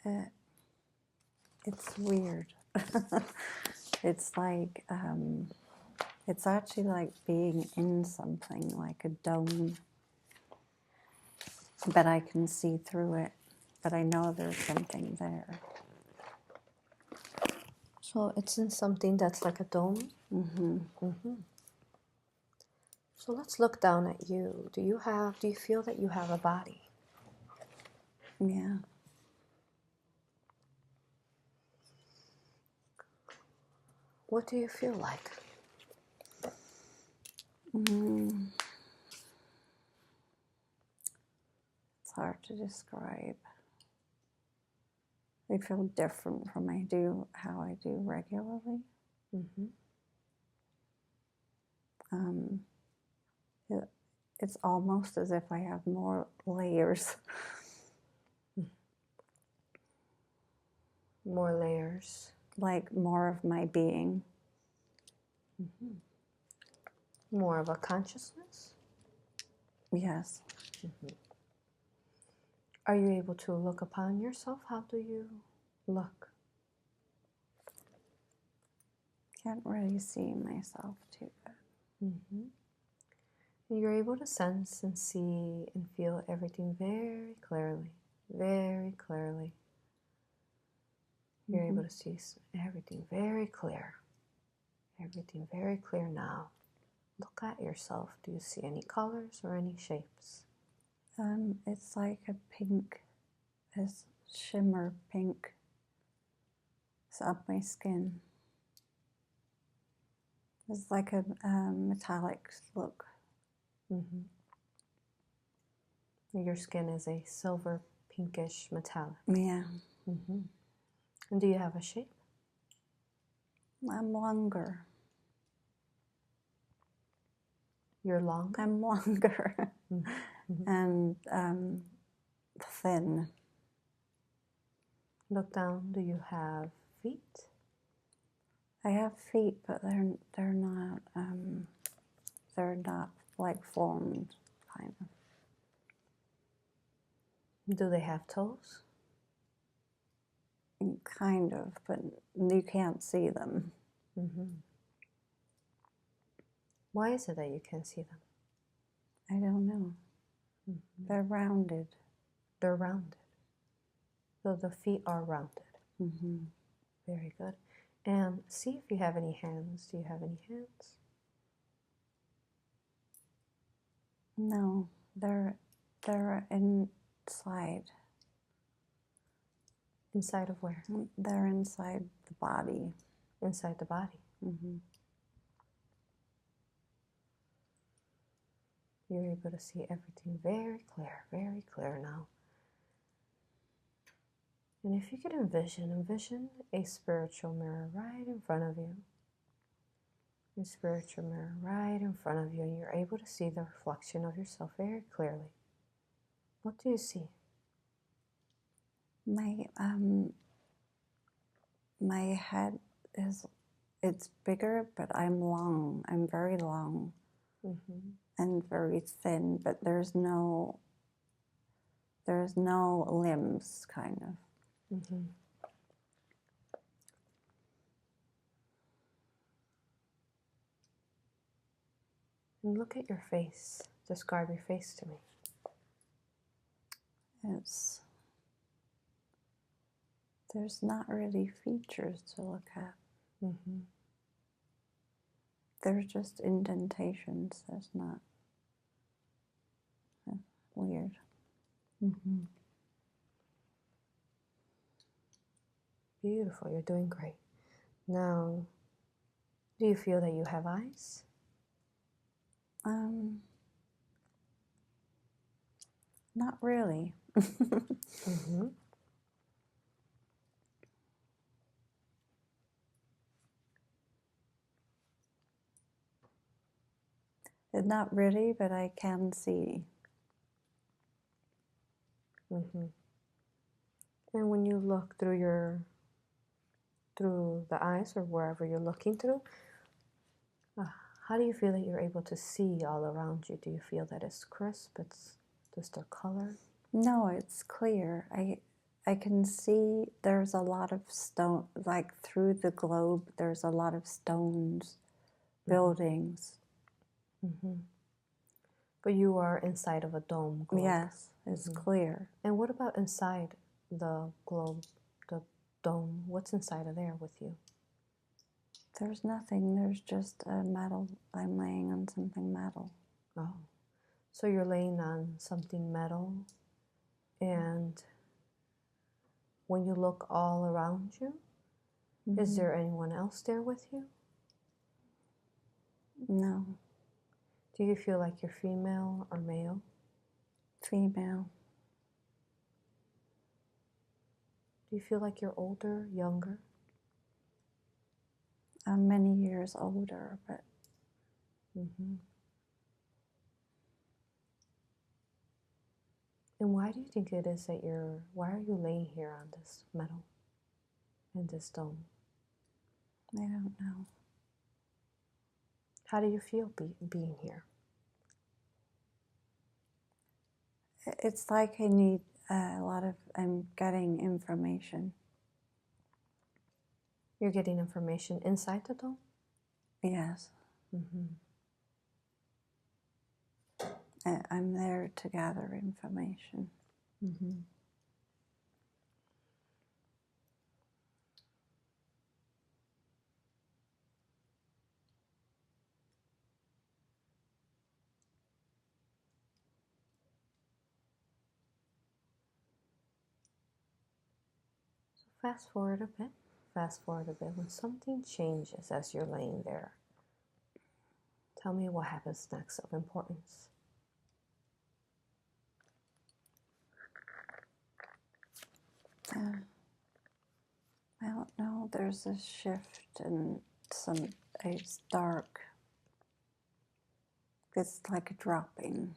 It's weird. It's like, it's actually like being in something, like a dome. But I can see through it. But I know there's something there. So it's in something that's like a dome? Mm-hmm. Mm-hmm. So let's look down at you. Do you feel that you have a body? Yeah. What do you feel like? It's hard to describe. I feel different from how I do regularly. Mm-hmm. It's almost as if I have more layers. More layers. Like more of my being. Mm-hmm. More of a consciousness? Yes. Mm-hmm. Are you able to look upon yourself? How do you look? Can't really see myself too good. Mm-hmm. And you're able to sense and see and feel everything very clearly. Very clearly. You're able to see everything very clear. Everything very clear now. Look at yourself. Do you see any colors or any shapes? It's like a pink, a shimmer pink. It's up my skin. It's like a metallic look. Mm-hmm. Your skin is a silver pinkish metallic. Yeah. Mm-hmm. And do you have a shape? I'm longer. You're long? I'm longer. Mm-hmm. And thin. Look down. Do you have feet? I have feet, but they're not like formed, kind of. Do they have toes? Kind of, but you can't see them. Mm-hmm. Why is it that you can't see them? I don't know. Mm-hmm. They're rounded. They're rounded. So the feet are rounded. Mm-hmm. Very good. And see if you have any hands. Do you have any hands? No, they're inside. Inside of where? They're inside the body. Inside the body. Mm-hmm. You're able to see everything very clear now. And if you could envision a spiritual mirror right in front of you. A spiritual mirror right in front of you, and you're able to see the reflection of yourself very clearly. What do you see? My head it's bigger, but I'm long. I'm very long. Mm-hmm. And very thin, but there's no limbs, kind of. Mm-hmm. And look at your face. Describe your face to me. There's not really features to look at. Mm-hmm. There's just indentations. There's not. Weird. Mm-hmm. Beautiful. You're doing great. Now, do you feel that you have eyes? Not really. Mm-hmm. Not really, but I can see. Mm-hmm. And when you look through the eyes or wherever you're looking through, how do you feel that you're able to see all around you? Do you feel that it's crisp? It's just a color? No, it's clear. I can see there's a lot of stone, like through the globe, there's a lot of stones, buildings. Mm-hmm. But you are inside of a dome globe. Yes, it's clear. And what about inside the globe, the dome? What's inside of there with you? There's nothing. There's just a metal. I'm laying on something metal. Oh. So you're laying on something metal, and when you look all around you, is there anyone else there with you? No. Do you feel like you're female or male? Female. Do you feel like you're older, younger? I'm many years older, but And why do you think it is that why are you laying here on this metal, in this dome? I don't know. How do you feel being here? It's like I need I'm getting information. You're getting information inside the dome? Yes. I'm there to gather information. Fast forward a bit. Fast forward a bit. When something changes as you're laying there, tell me what happens next of importance. I don't know. There's a shift and it's dark. It's like a dropping.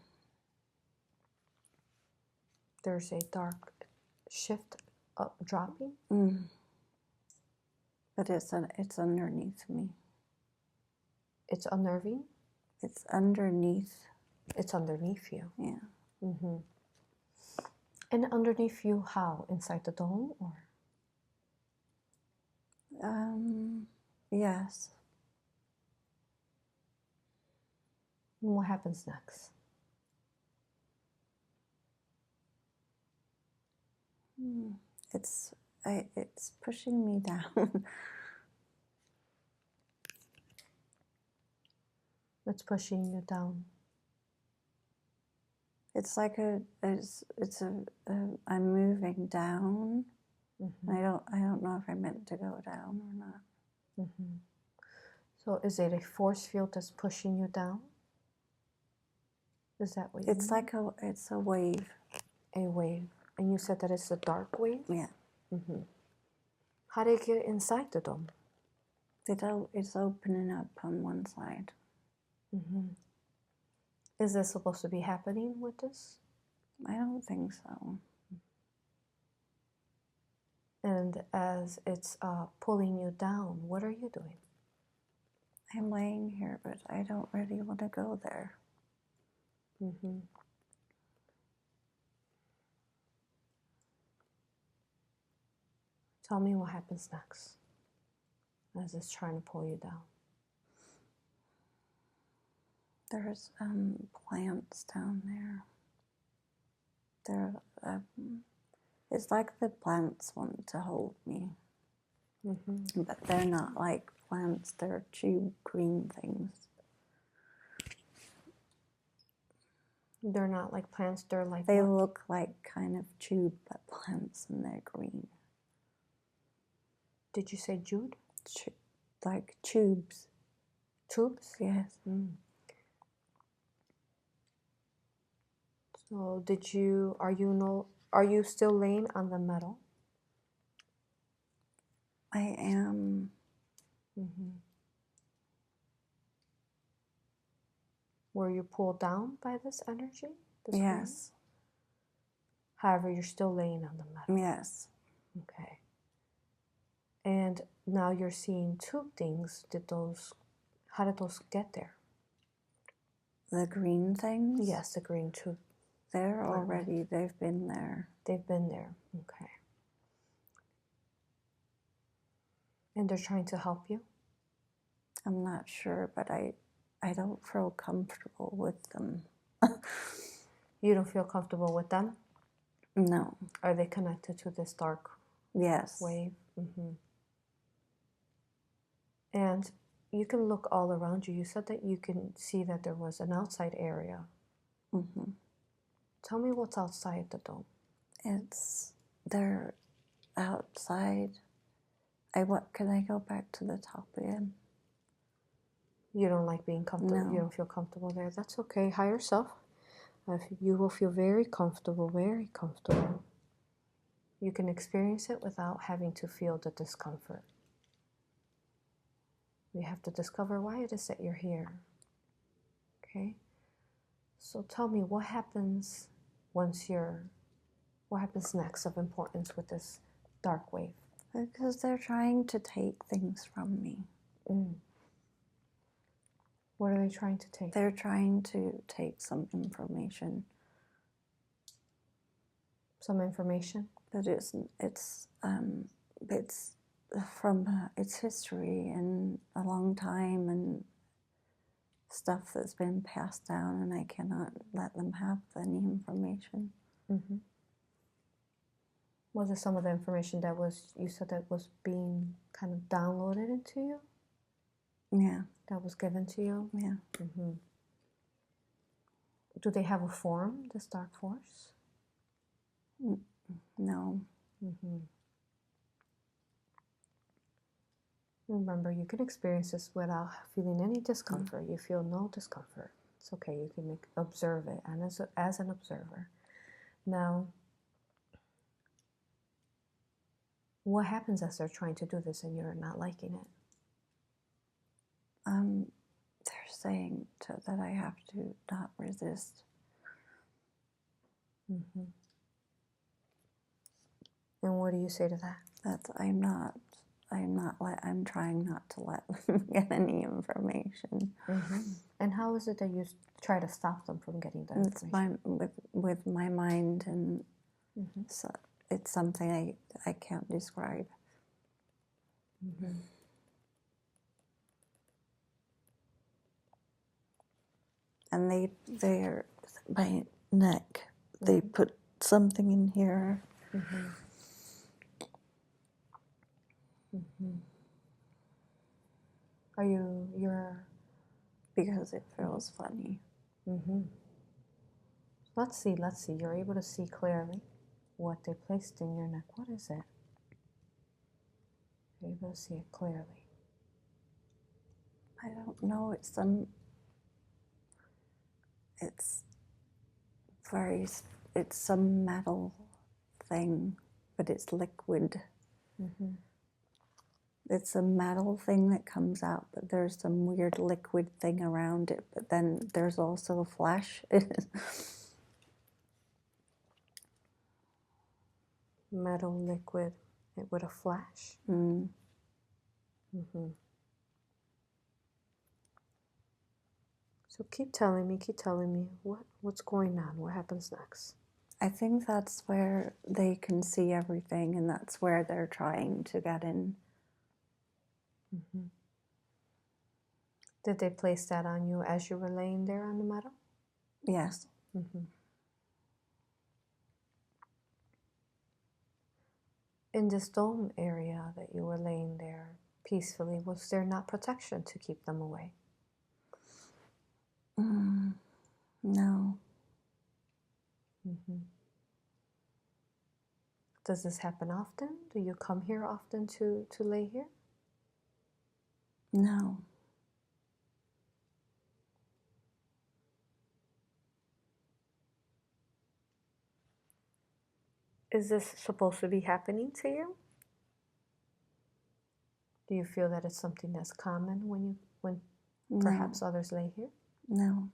There's a dark shift up, dropping? But it's underneath me. It's unnerving? It's underneath. It's underneath you. Yeah. And underneath you, how? Inside the dome, or? Yes. And what happens next? It's pushing me down. It's pushing you down. It's like I'm moving down. I don't know if I meant to go down or not. So is it a force field that's pushing you down? Is that what you It's mean? like it's a wave. A wave. And you said that it's a dark wave? Yeah. How do you get inside the dome? It's opening up on one side. Is this supposed to be happening with this? I don't think so. And as it's pulling you down, what are you doing? I'm laying here, but I don't really want to go there. Tell me what happens next as it's trying to pull you down. There's plants down there. It's like the plants want to hold me, but they're not like plants. They're tube green things. They're not like plants. They're like They what? look like kind of tube plants, and they're green. Did you say Jude? Like tubes. Tubes? Yes. So are you still laying on the metal? I am. Were you pulled down by this energy? This Yes. wind? However, you're still laying on the metal. Yes. Okay. And now you're seeing tube things. How did those get there? The green things? Yes, the green tube. They've been there. They've been there. Okay. And they're trying to help you? I'm not sure, but I don't feel comfortable with them. You don't feel comfortable with them? No. Are they connected to this dark Yes. wave? And you can look all around you. You said that you can see that there was an outside area. Tell me what's outside the dome. They're outside. Can I go back to the top again? You don't like being comfortable? No. You don't feel comfortable there? That's okay. Higher self. You will feel very comfortable, very comfortable. You can experience it without having to feel the discomfort. We have to discover why it is that you're here. Okay? So tell me, what happens what happens next of importance with this dark wave? Because they're trying to take things from me. What are they trying to take? They're trying to take some information. Some information? But it's from its history and a long time and stuff that's been passed down, and I cannot let them have any information. Was it some of the information that you said that was being kind of downloaded into you? Yeah. That was given to you? Yeah. Do they have a form, this dark force? No. Remember, you can experience this without feeling any discomfort. You feel no discomfort. It's okay. You can observe it and as an observer. Now, what happens as they're trying to do this and you're not liking it? They're saying that I have to not resist. And what do you say to that? That I'm trying not to let them get any information. And how is it that you try to stop them from getting that information? With my mind, and so it's something I can't describe. And they're my neck. They put something in here. You're... Because it feels funny. Let's see. You're able to see clearly what they placed in your neck. What is it? You're able to see it clearly. I don't know. It's some metal thing, but it's liquid. It's a metal thing that comes out, but there's some weird liquid thing around it. But then there's also a flash. Metal liquid with a flash. So keep telling me what's going on. What happens next? I think that's where they can see everything, and that's where they're trying to get in. Did they place that on you as you were laying there on the metal? Yes. In this dome area that you were laying there peacefully, was there not protection to keep them away? No. Does this happen often? Do you come here often to lay here? No. Is this supposed to be happening to you? Do you feel that it's something that's common when perhaps others lay here? No.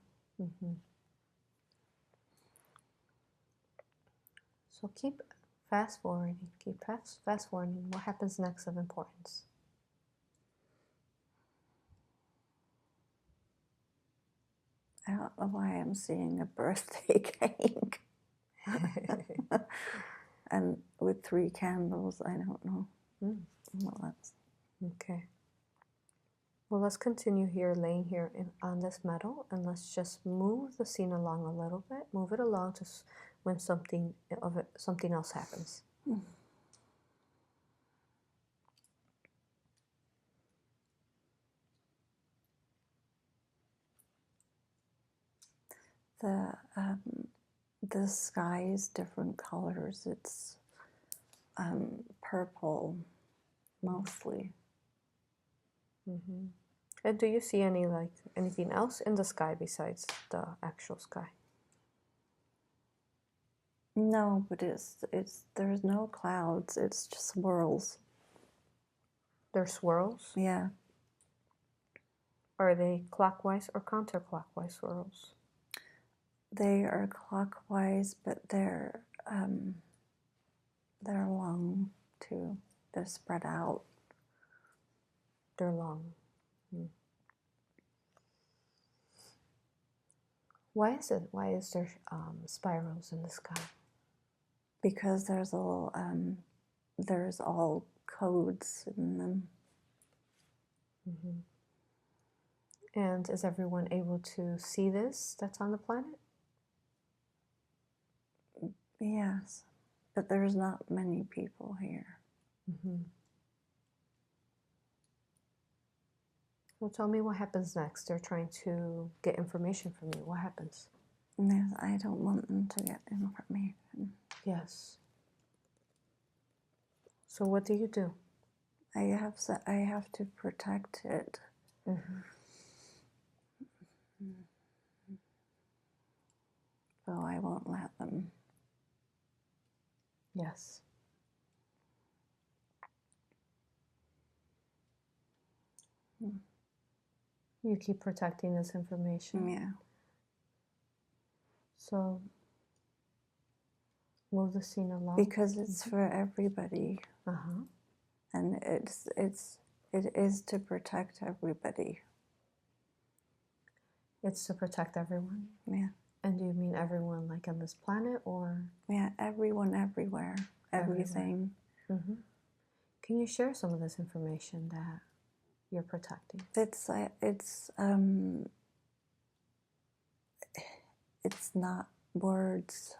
So keep fast forwarding. Fast forwarding. What happens next of importance? I don't know why I'm seeing a birthday cake. And with 3 candles, I don't know. Well, that's... Okay. Well, let's continue here, laying here on this metal, and let's just move the scene along a little bit. Move it along to when something else happens. The sky is different colors. It's purple mostly. Mm-hmm. And do you see anything else in the sky besides the actual sky? No, but there's no clouds. It's just swirls. They're swirls? Yeah. Are they clockwise or counterclockwise swirls? They are clockwise, but they're long too. They're spread out. They're long. Why is it? Why is there spirals in the sky? Because there's all codes in them. Mm-hmm. And is everyone able to see this that's on the planet? Yes, but there's not many people here. Mm-hmm. Well, tell me what happens next. They're trying to get information from you. What happens? Yes, I don't want them to get information. Yes. So what do you do? I have to protect it. Mm-hmm. So I won't let them. Yes. You keep protecting this information. Yeah. So move the scene along. Because it's for everybody. Uh-huh. And it is to protect everybody. It's to protect everyone? Yeah. And do you mean everyone like on this planet or? Yeah, everyone, everywhere, everything. Mm-hmm. Can you share some of this information that you're protecting? It's not words.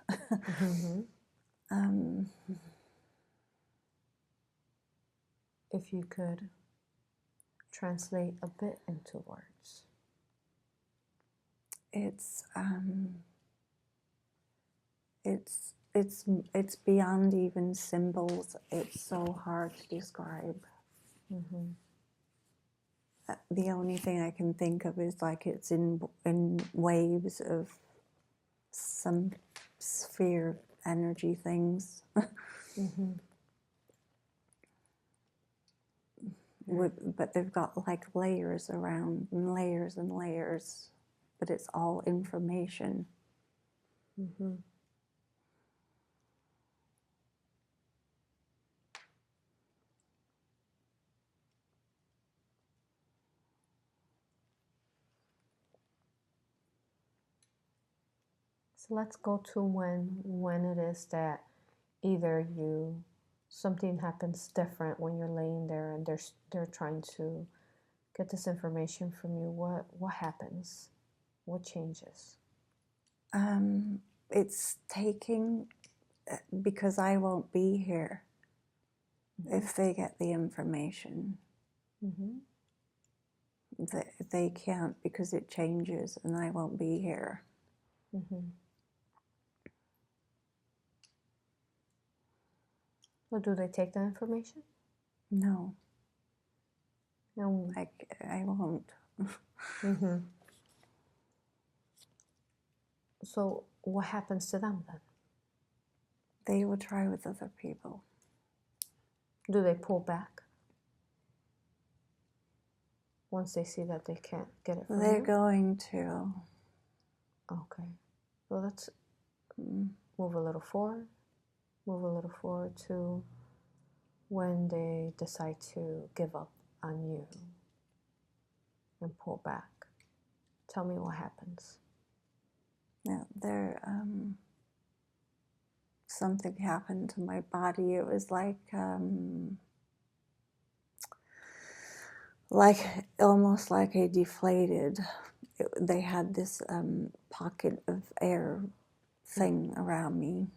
Mm-hmm. If you could translate a bit into words. It's beyond even symbols. It's so hard to describe. Mm-hmm. The only thing I can think of is like it's in waves of some sphere energy things. Mm-hmm. But they've got like layers around and layers and layers, but it's all information. Mm-hmm. So let's go to when it is that either something happens different when you're laying there and they're trying to get this information from you. What happens? What changes? It's taking, because I won't be here if they get the information. Mm-hmm. They can't because it changes and I won't be here. Mm-hmm. Well, do they take the information? No. No. I won't. Mm-hmm. So what happens to them then? They will try with other people. Do they pull back once they see that they can't get it from They're you? going to. Okay. So let's move a little forward. Move a little forward to when they decide to give up on you and pull back. Tell me what happens. Yeah, something happened to my body. It was like like almost like a deflated. They had this pocket of air thing around me.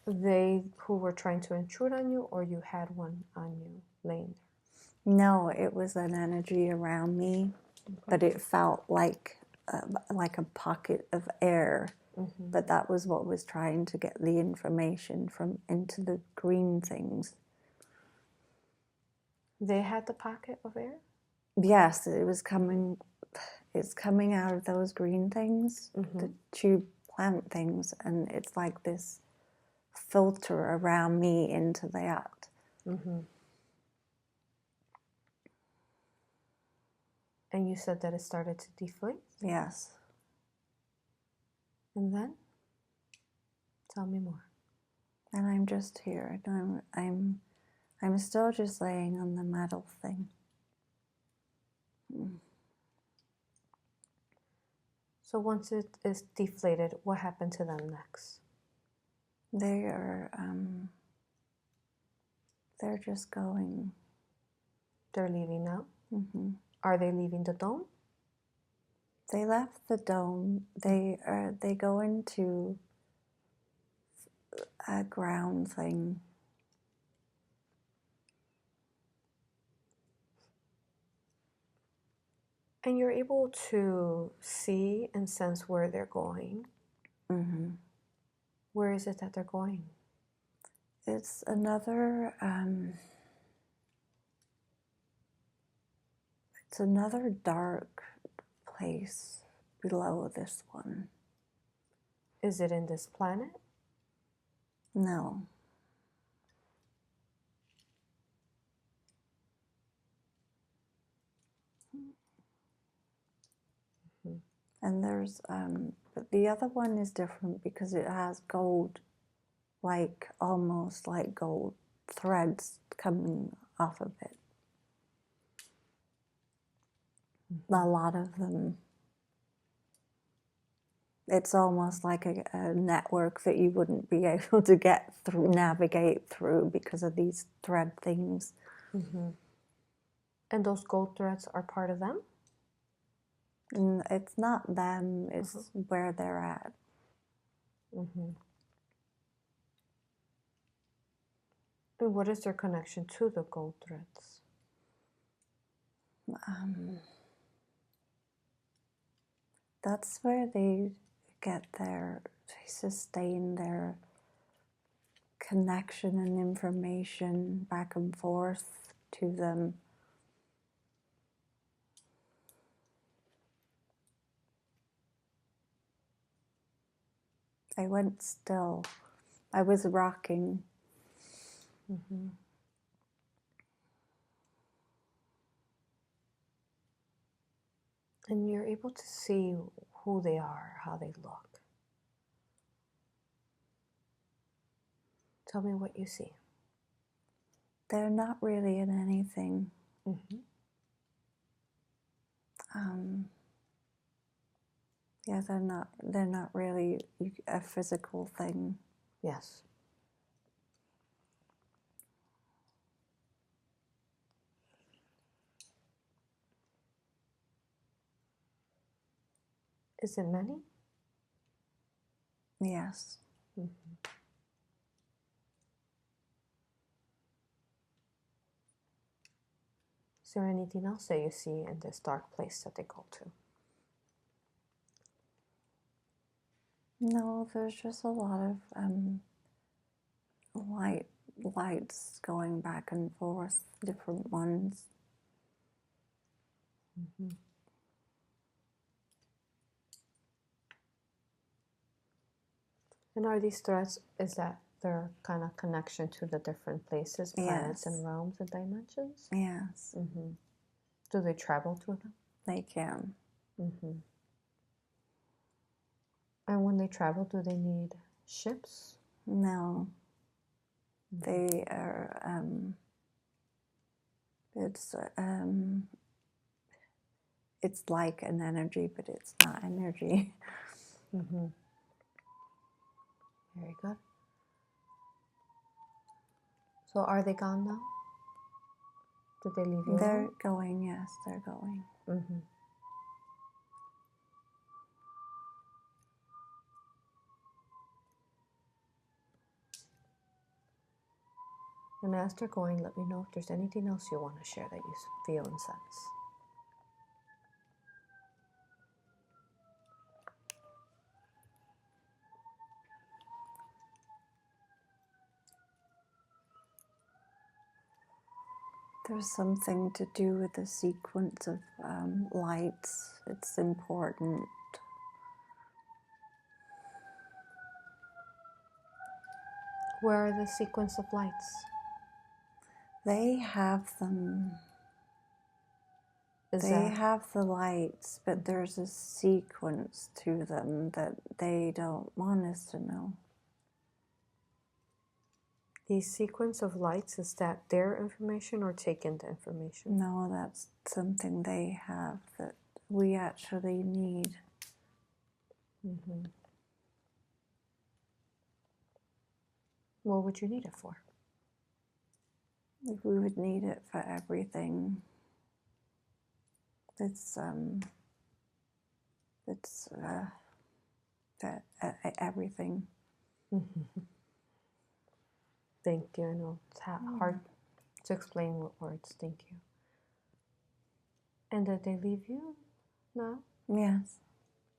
They who were trying to intrude on you, or you had one on you laying there? No, it was an energy around me, but it felt like a pocket of air. But that was what was trying to get the information from into the green things. They had the pocket of air? Yes, it was coming. It's coming out of those green things, the tube plant things, and it's like this filter around me into that. And you said that it started to deflate? Yes. And then? Tell me more. And I'm just here. I'm still just laying on the metal thing. So once it is deflated, what happened to them next? They're just going. They're leaving now? Mm-hmm. Are they leaving the dome? They left the dome. They go into a ground thing. And you're able to see and sense where they're going. Mm-hmm. Where is it that they're going? It's another. It's another dark place below this one. Is it in this planet? No. And there's but the other one is different because it has gold, like almost like gold threads coming off of it. A lot of them. It's almost like a network that you wouldn't be able to get through, navigate through because of these thread things. And those gold threads are part of them? And it's not them, it's where they're at. And what is their connection to the gold threads? That's where they sustain their connection and information back and forth to them. I went still. I was rocking. And you're able to see who they are, how they look. Tell me what you see. They're not really in anything. Yeah, they're not really a physical thing. Yes. Is it many? Yes. Is there anything else that you see in this dark place that they go to? No, there's just a lot of lights going back and forth, different ones. And are these threads, is that their kind of connection to the different places, planets, and realms and dimensions? Yes. Do they travel through them? They can. And when they travel, do they need ships? No. They are, it's like an energy, but it's not energy. Very good. So are they gone now? Did they leave you? They're going, yes, they're going. Mm-hmm. And as they're going, let me know if there's anything else you want to share that you feel and sense. There's something to do with the sequence of lights. It's important. Where are the sequence of lights? They have them. They have the lights, but there's a sequence to them that they don't want us to know. The sequence of lights, is that their information or taken the information? No, that's something they have that we actually need. Mm-hmm. What would you need it for? We would need it for everything. It's everything. Mm-hmm. Thank you. I know it's hard to explain with words. Thank you. And did they leave you now? Yes.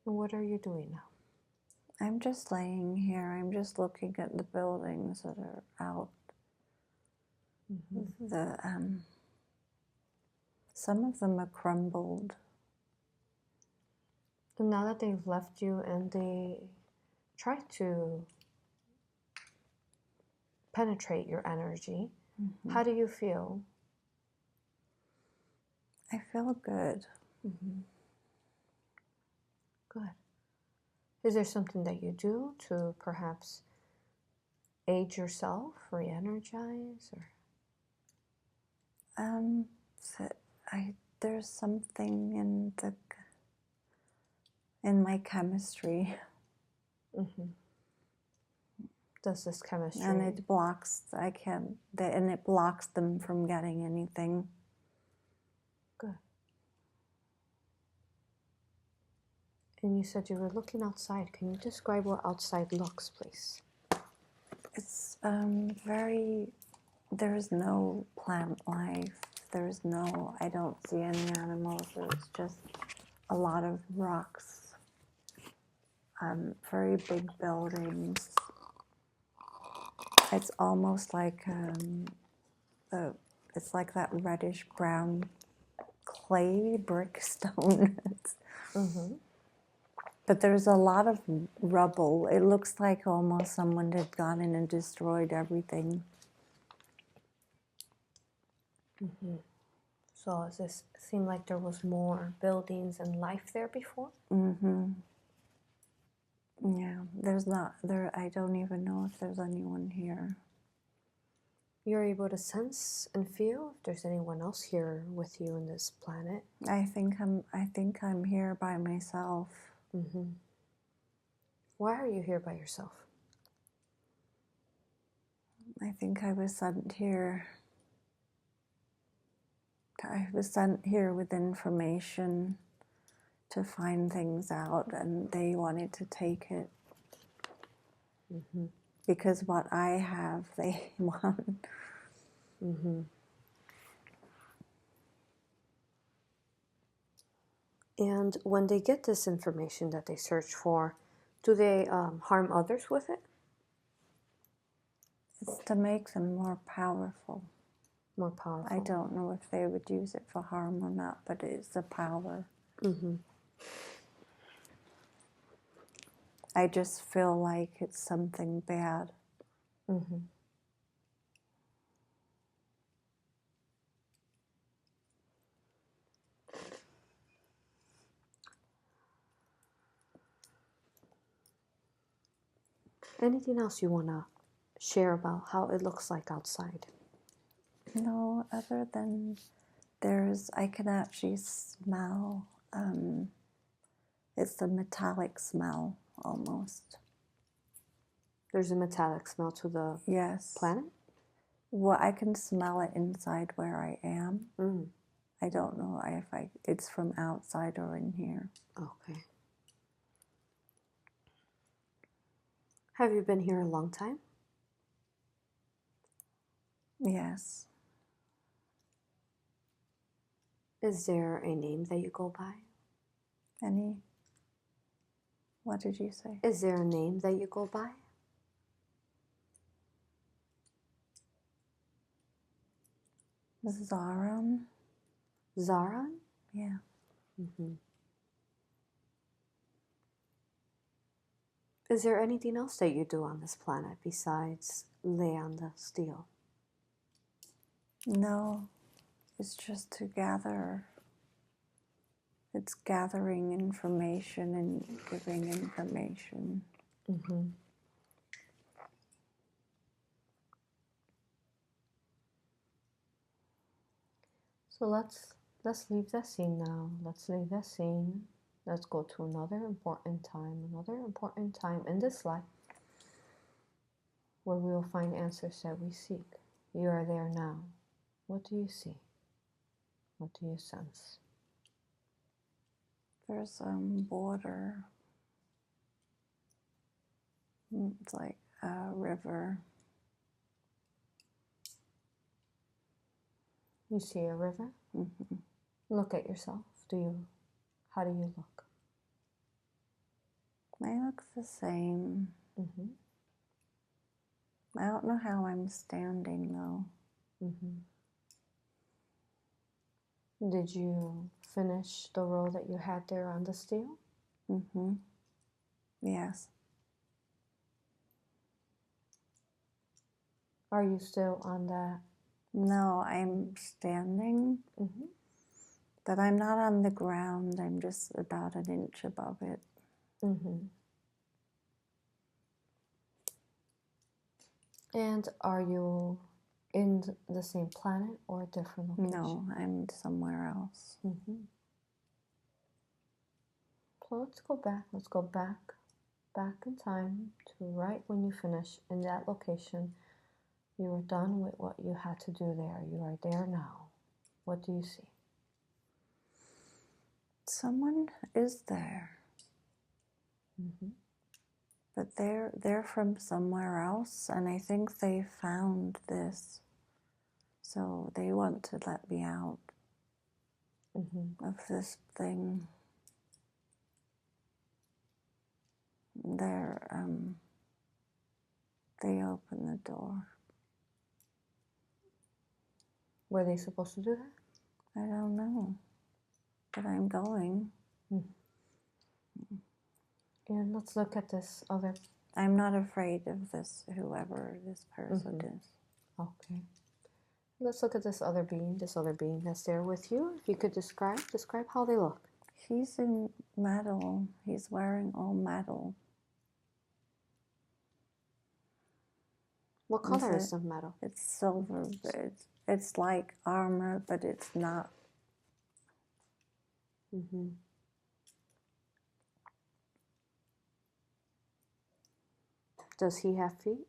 And what are you doing now? I'm just laying here. I'm just looking at the buildings that are out. Mm-hmm. Some of them are crumbled. And now that they've left you and they try to penetrate your energy, how do you feel? I feel good. Mm-hmm. Good. Is there something that you do to perhaps aid yourself, re-energize, or? There's something in my chemistry. Mm-hmm. Does this chemistry? And it blocks. And it blocks them from getting anything. Good. And you said you were looking outside. Can you describe what outside looks, please? It's there's no plant life. I don't see any animals. There's just a lot of rocks. Very big buildings. It's almost like it's like that reddish brown clay brick stone. Mm-hmm. But there's a lot of rubble. It looks like almost someone had gone in and destroyed everything. Mm-hmm. So does this seem like there was more buildings and life there before? Mm-hmm. Yeah, there's not there. I don't even know if there's anyone here. You're able to sense and feel if there's anyone else here with you in this planet. I think I'm here by myself. Mm-hmm. Why are you here by yourself? I think I was sent here. I was sent here with information to find things out, and they wanted to take it. Mm-hmm. Because what I have, they want. Mm-hmm. And when they get this information that they search for, do they harm others with it? It's to make them more powerful. More powerful. I don't know if they would use it for harm or not, but it's a power. Mm-hmm. I just feel like it's something bad. Mm-hmm. Anything else you want to share about how it looks like outside? No, other than I can actually smell, it's a metallic smell almost. There's a metallic smell to the Yes. planet? Well, I can smell it inside where I am. Mm. I don't know if it's from outside or in here. Okay. Have you been here a long time? Yes. Is there a name that you go by? Any? What did you say? Is there a name that you go by? Zaran? Zaran? Yeah. Mm-hmm. Is there anything else that you do on this planet besides lay on the steel? No, it's just to gather. It's gathering information and giving information. Mm-hmm. So let's leave that scene now. Let's leave that scene. Let's go to another important time in this life where we will find answers that we seek. You are there now. What do you see? What do you sense? There's water. It's like a river. You see a river? Mm-hmm. Look at yourself. How do you look? I look the same. Mm-hmm. I don't know how I'm standing though. Mm-hmm. Did you finish the row that you had there on the steel? Mm-hmm. Yes. Are you still on that? No, I'm standing, Mm-hmm. but I'm not on the ground. I'm just about an inch above it. Mm-hmm. And are you in the same planet or a different location? No, I'm somewhere else. Mm-hmm. So let's go back. Let's go back in time to right when you finish in that location. You were done with what you had to do there. You are there now. What do you see? Someone is there, Mm-hmm. but they're from somewhere else, and I think they found this, so they want to let me out Mm-hmm. of this thing. They open the door. Were they supposed to do that? I don't know, but I'm going. And let's look at this other. I'm not afraid of this, whoever this person is. Okay. Let's look at this other being that's there with you. If you could describe how they look. He's in metal. He's wearing all metal. What color is the metal? It's silver, but it's like armor, but it's not. Mm-hmm. Does he have feet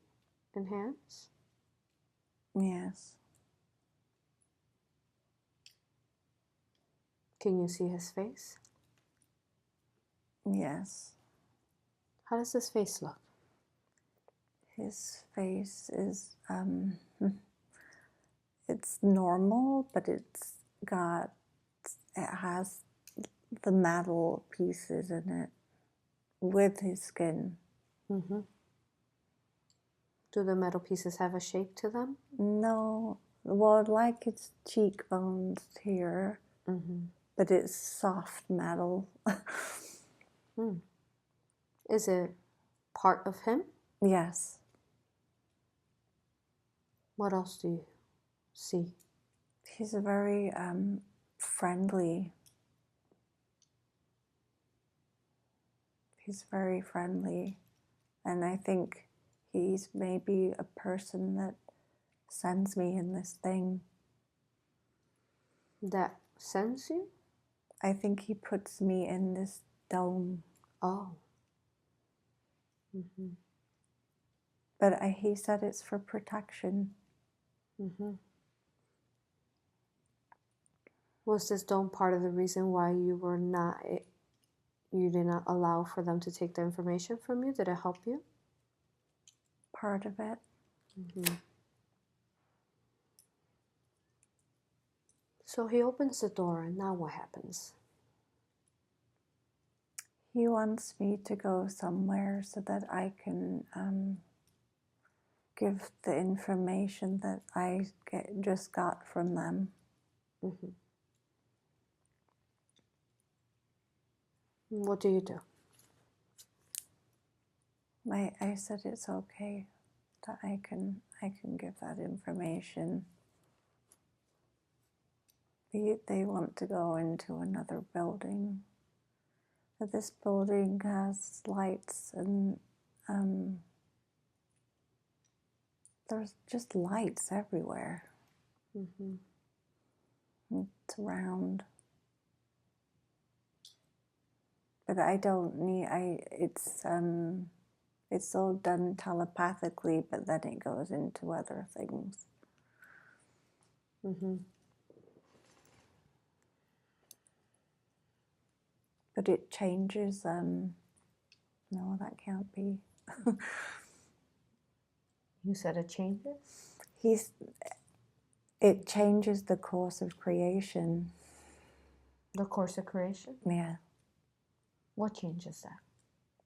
and hands? Yes. Can you see his face? Yes. How does his face look? His face is, it's normal, but it has the metal pieces in it with his skin. Mm-hmm. Do the metal pieces have a shape to them? No, well, like it's cheekbones here, but it's soft metal. Is it part of him? Yes. What else do you see? He's very friendly. He's very friendly, and I think he's maybe a person that sends me in this thing. That sends you? I think he puts me in this dome. Oh. But he said it's for protection. Mm-hmm. Was this done part of the reason why you did not allow for them to take the information from you? Did it help you? Part of it. Mm-hmm. So he opens the door, and now what happens? He wants me to go somewhere so that I can give the information that I just got from them. Mm-hmm. What do you do? I said it's okay that I can give that information. They want to go into another building. But this building has lights and there's just lights everywhere. Mm-hmm. It's round. But I don't need, it's all done telepathically, but then it goes into other things. Mm-hmm. But it changes, no, that can't be. You said it changes? It changes the course of creation. The course of creation? Yeah. What changes that?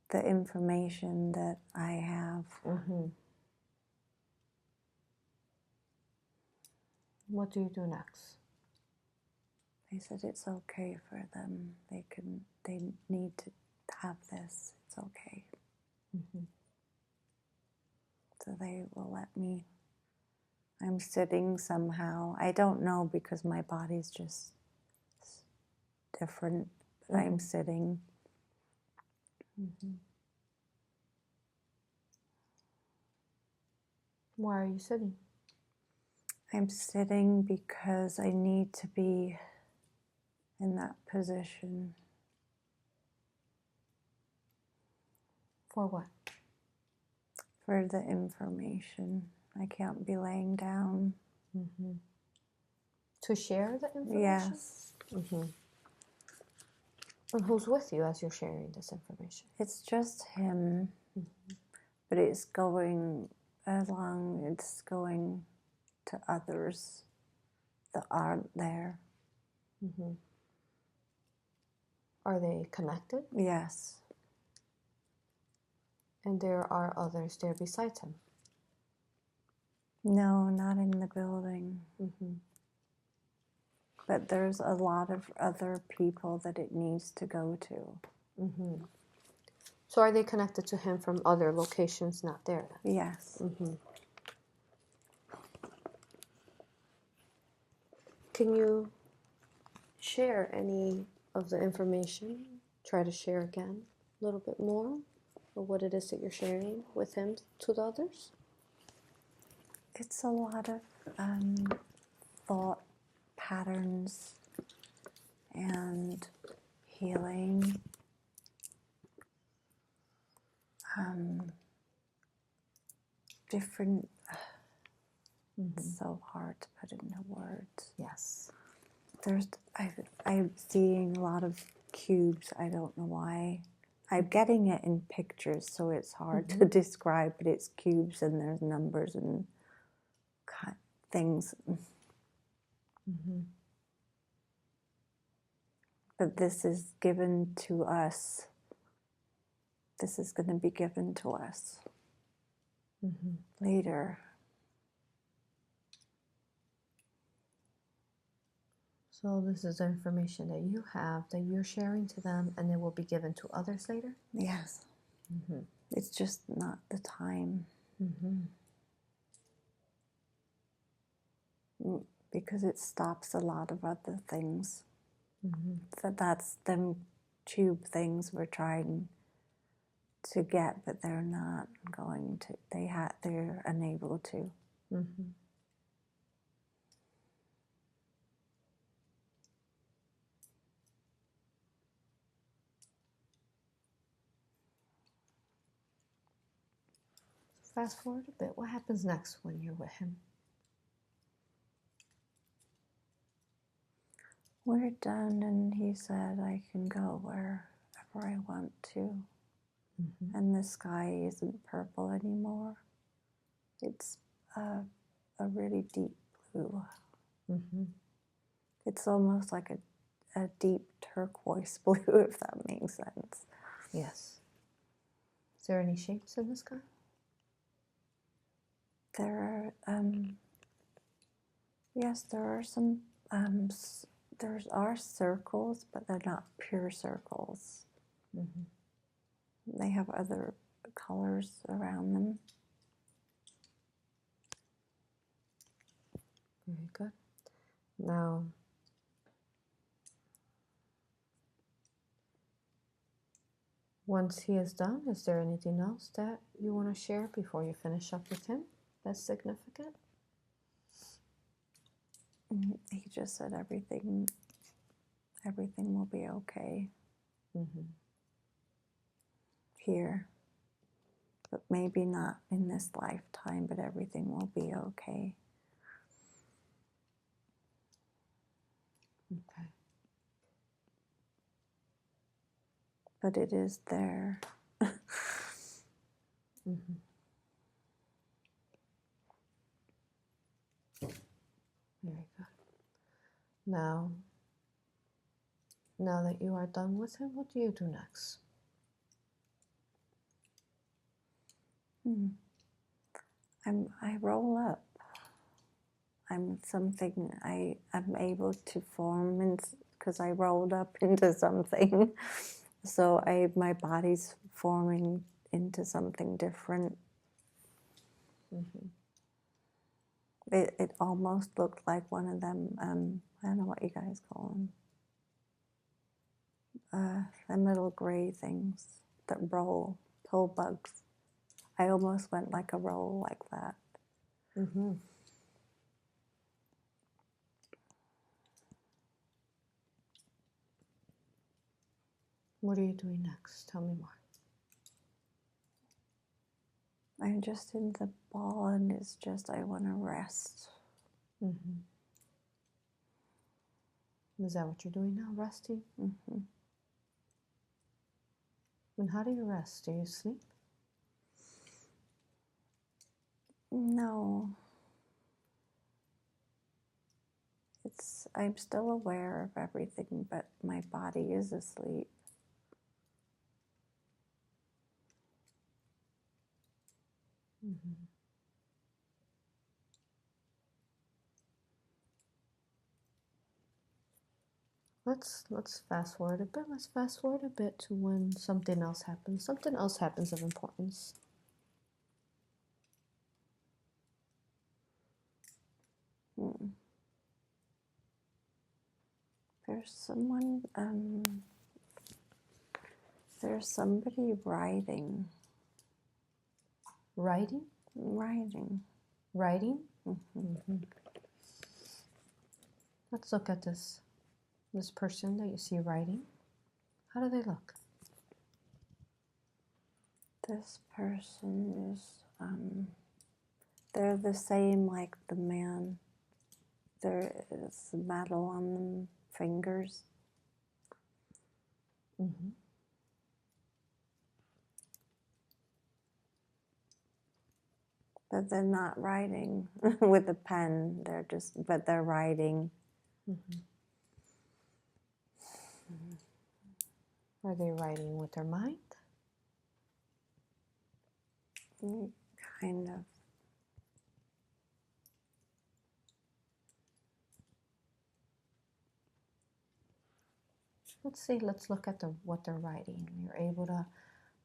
The information that I have. Mm-hmm. What do you do next? They said it's okay for them. They need to have this. It's okay. Mm-hmm. So they will let me. I'm sitting somehow. I don't know because my body's just different. But I'm sitting. Mm-hmm. Why are you sitting? I'm sitting because I need to be in that position. For what? For the information. I can't be laying down. Mm-hmm. To share the information? Yes. Mm-hmm. And who's with you as you're sharing this information? It's just him. Mm-hmm. But it's going along, it's going to others that aren't there. Mm-hmm. Are they connected? Yes. And there are others there beside him? No, not in the building. Mm-hmm. But there's a lot of other people that it needs to go to. Mm-hmm. So are they connected to him from other locations not there then? Yes. Mm-hmm. Can you share any of the information? Try to share again a little bit more of what it is that you're sharing with him to the others? It's a lot of thought patterns and healing. Different. It's so hard to put into words. Yes. I'm seeing a lot of cubes. I don't know why. I'm getting it in pictures, so it's hard to describe, but it's cubes and there's numbers and things. Mm-hmm. But this is given to us. This is going to be given to us later. So this is the information that you have that you're sharing to them, and it will be given to others later? Yes. Mm-hmm. It's just not the time. Mm-hmm. Because it stops a lot of other things. Mm-hmm. That's them tube things we're trying to get, but they're not going to. They're unable to. Mm-hmm. Fast forward a bit. What happens next when you're with him? we're done, and he said I can go wherever I want to. And the sky isn't purple anymore. It's a really deep blue. It's almost like a deep turquoise blue, if that makes sense. Yes. Is there any shapes in the sky? There are, yes, there are some, there are circles, but they're not pure circles. They have other colors around them. Very good. Now, once he is done, is there anything else that you want to share before you finish up with him that's significant? He just said everything will be okay here. But maybe not in this lifetime, but everything will be okay. Okay. But it is there. Very good. Now that you are done with him, what do you do next? I roll up. I'm able to form, because I rolled up into something. So my body's forming into something different. It almost looked like one of them, I don't know what you guys call them. Them little gray things that roll, pull bugs. I almost went like a roll like that. What are you doing next? Tell me more. I'm just in the ball, and it's just I want to rest. Is that what you're doing now, resting? And how do you rest? Do you sleep? No. I'm still aware of everything, but my body is asleep. Let's fast forward a bit. Let's fast forward a bit to when something else happens. Something else happens of importance. There's somebody writing. Writing? Writing. Writing? Let's look at this person that you see writing. How do they look? This person is, they're the same like the man. There is metal on them, fingers. But they're not writing with a pen. But they're writing. Are they writing with their mind? Kind of. Let's see. Let's look at what they're writing. You're able to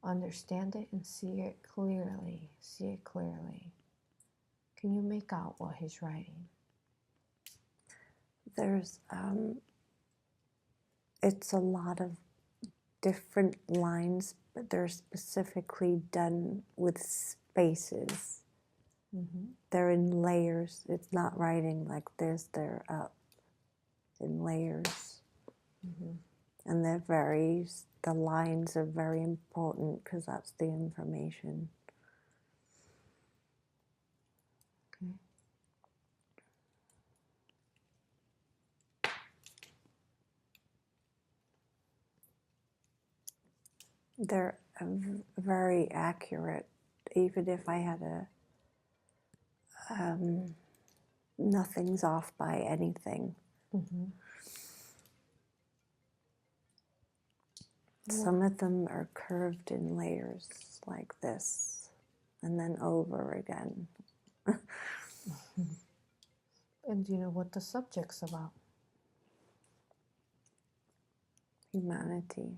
understand it and see it clearly. See it clearly. Can you make out what he's writing? There's, it's a lot of different lines, but they're specifically done with spaces. They're in layers. It's not writing like this. They're up in layers. And the lines are very important because that's the information. Okay. They're very accurate, even if I had nothing's off by anything. Some of them are curved in layers like this, and then over again. And do you know what the subject's about? Humanity.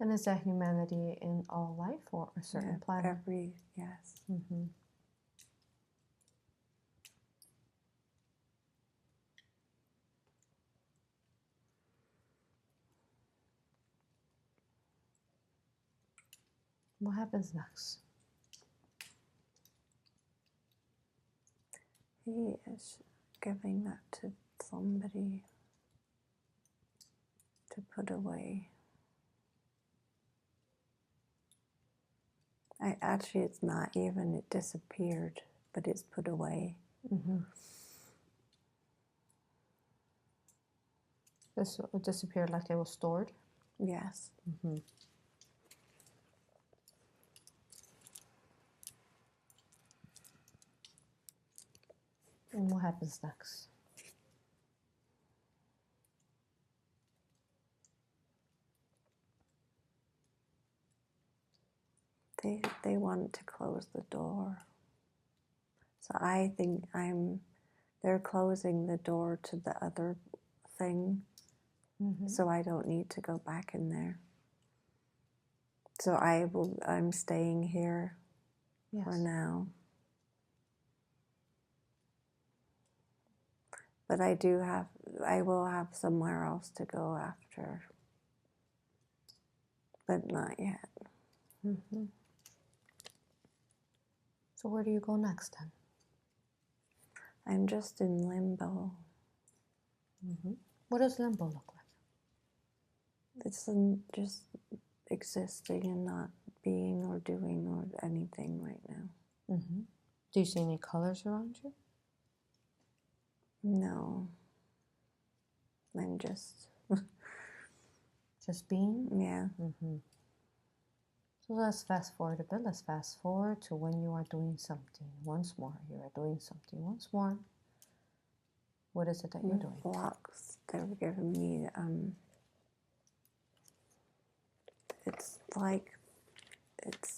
And is that humanity in all life or a certain planet? Yes. What happens next? He is giving that to somebody to put away. Actually, it's not even, it disappeared, but it's put away. This disappeared like it was stored? Yes. And what happens next? They want to close the door. So I think they're closing the door to the other thing, so I don't need to go back in there. So I'm staying here for now. But I will have somewhere else to go after, but not yet. So where do you go next then? I'm just in limbo. What does limbo look like? It's just existing and not being or doing or anything right now. Do you see any colors around you? No. I'm just... Just being? Yeah. So let's fast forward a bit. Let's fast forward to when you are doing something once more. You are doing something once more. What is it that you're doing? Blocks. They're giving me... it's like...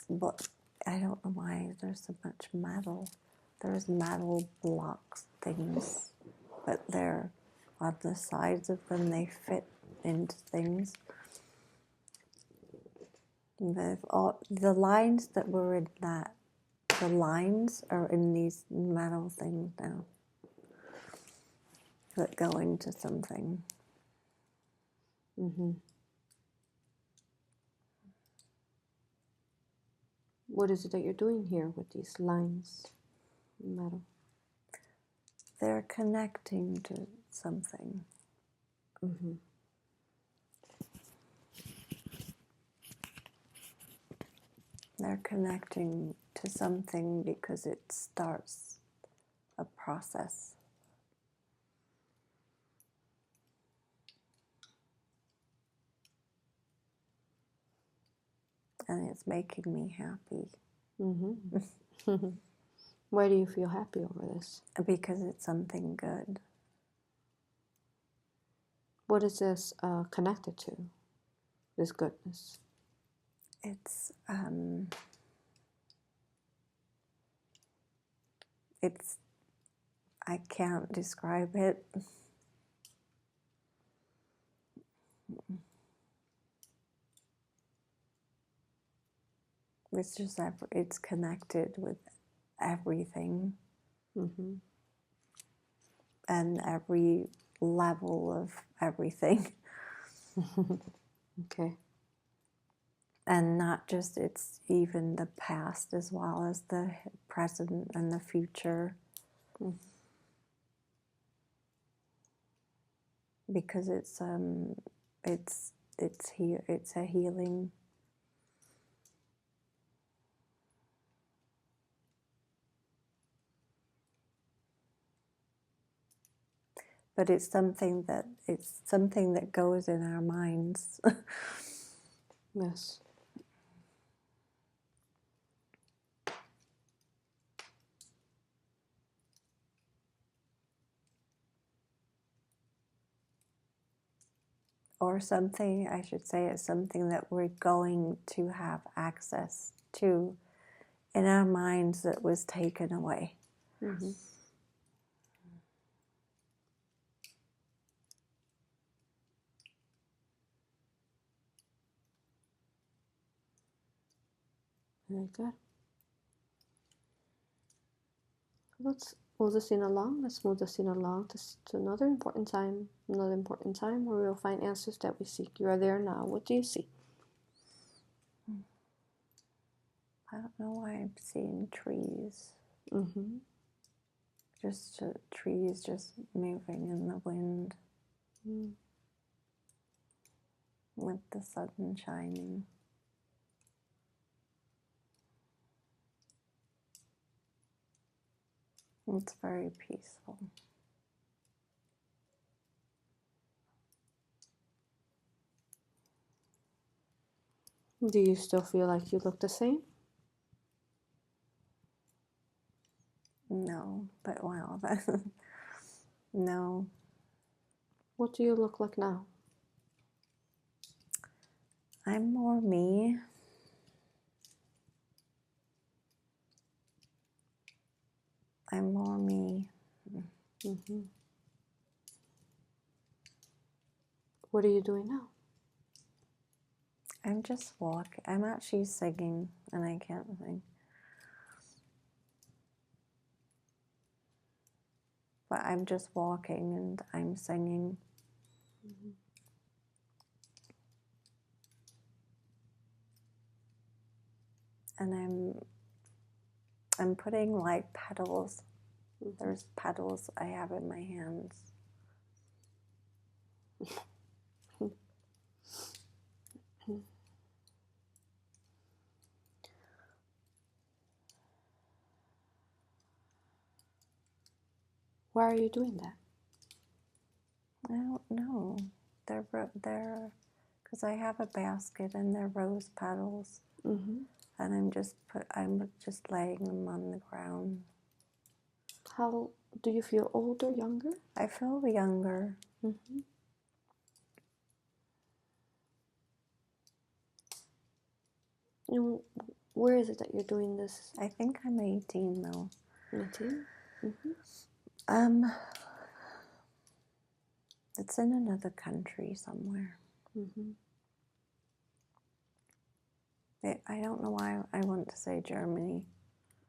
But I don't know why there's so much metal. There's metal blocks things, but they're on the sides of them. They fit into things. The lines that were in that, the lines are in these metal things now that go into something. What is it that you're doing here with these lines in metal? They're connecting to something. They're connecting to something because it starts a process. And it's making me happy. Why do you feel happy over this? Because it's something good. What is this connected to, this goodness? It's I can't describe it. It's just it's connected with everything. And every level of everything. Okay. And not just, it's even the past as well as the present and the future. Because it's here, it's a healing. But it's something that goes in our minds. Yes. Or something, I should say, it's something that we're going to have access to in our minds that was taken away. Mm-hmm. Very good. Let's move this scene along. Let's move the scene along to another important time where we'll find answers that we seek. You are there now. What do you see? I don't know why I'm seeing trees. Mm-hmm. Just trees just moving in the wind with the sun shining. It's very peaceful. Do you still feel like you look the same? No, but wow, no. What do you look like now? I'm more me. I'm more me. Mm-hmm. What are you doing now? I'm just walking. I'm actually singing, and I can't sing. But I'm just walking, and I'm singing. Mm-hmm. And I'm putting like petals. Mm-hmm. There's petals I have in my hands. Why are you doing that? I don't know. They're because I have a basket and they're rose petals, Mm-hmm. and I'm just laying them on the ground. How do you feel, older, younger? I feel younger. Mm-hmm. And where is it that you're doing this? I think I'm 18 though. 18? Mm-hmm. It's in another country somewhere. Mm-hmm. I don't know why I want to say Germany.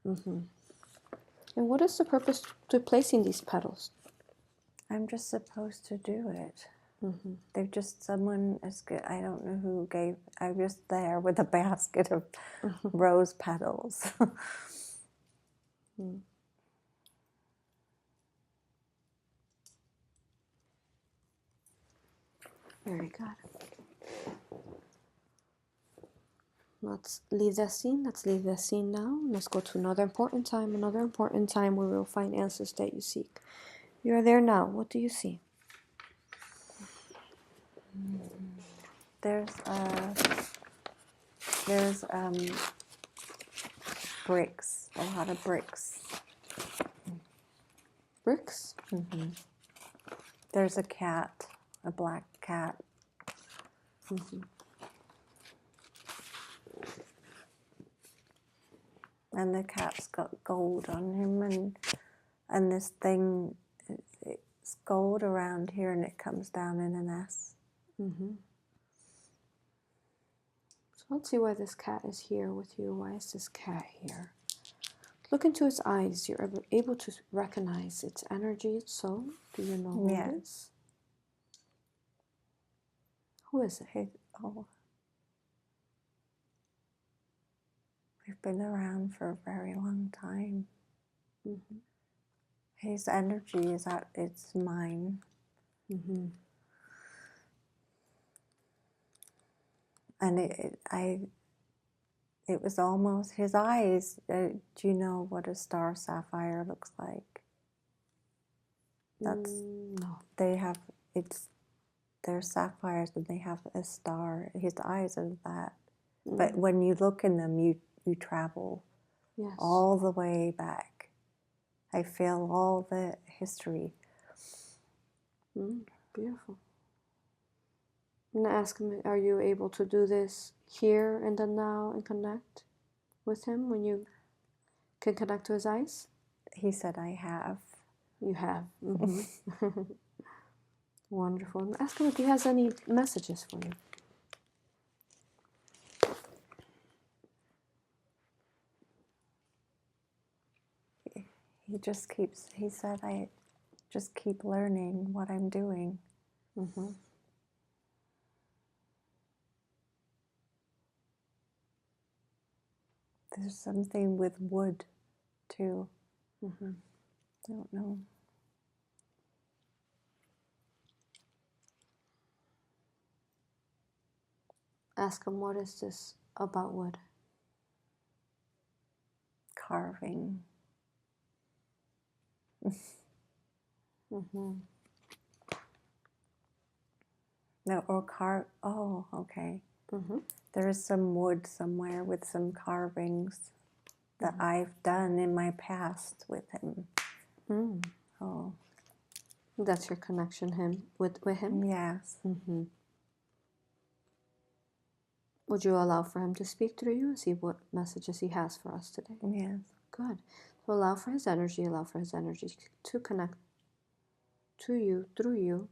Mm-hmm. And what is the purpose to placing these petals? I'm just supposed to do it. Mm-hmm. They've just, someone is good. I don't know who gave, I'm just there with a basket of rose petals. Mm. Very good. Let's leave that scene. Let's leave that scene now. Let's go to another important time where we'll find answers that you seek. You are there now. What do you see? There's bricks, a lot of bricks. Bricks? Mm-hmm. There's a cat, a black cat. Mm-hmm. And the cat's got gold on him, and this thing, it's gold around here, and it comes down in an S. Mm-hmm. So let's see why this cat is here with you. Why is this cat here? Look into its eyes. You're able to recognize its energy, its soul. Do you know who it is? Who is it? We've been around for a very long time. Mm-hmm. His energy is it's mine. Mm-hmm. And it was almost his eyes. Do you know what a star sapphire looks like? That's no. they have it's they're sapphires and they have a star. His eyes are that. But when you look in them, you travel all the way back. I feel all the history. Beautiful. I'm going to ask him, are you able to do this here and then now and connect with him when you can connect to his eyes? He said, I have. You have. Wonderful. Ask him if he has any messages for you. He said, I just keep learning what I'm doing. There's something with wood, too. I don't know. Ask him, what is this about wood? Carving. No, or oh, okay. There is some wood somewhere with some carvings that I've done in my past with him. Oh. That's your connection with him? Yes. Would you allow for him to speak through you and see what messages he has for us today? Yes. Good. So allow for his energy to connect to you, through you.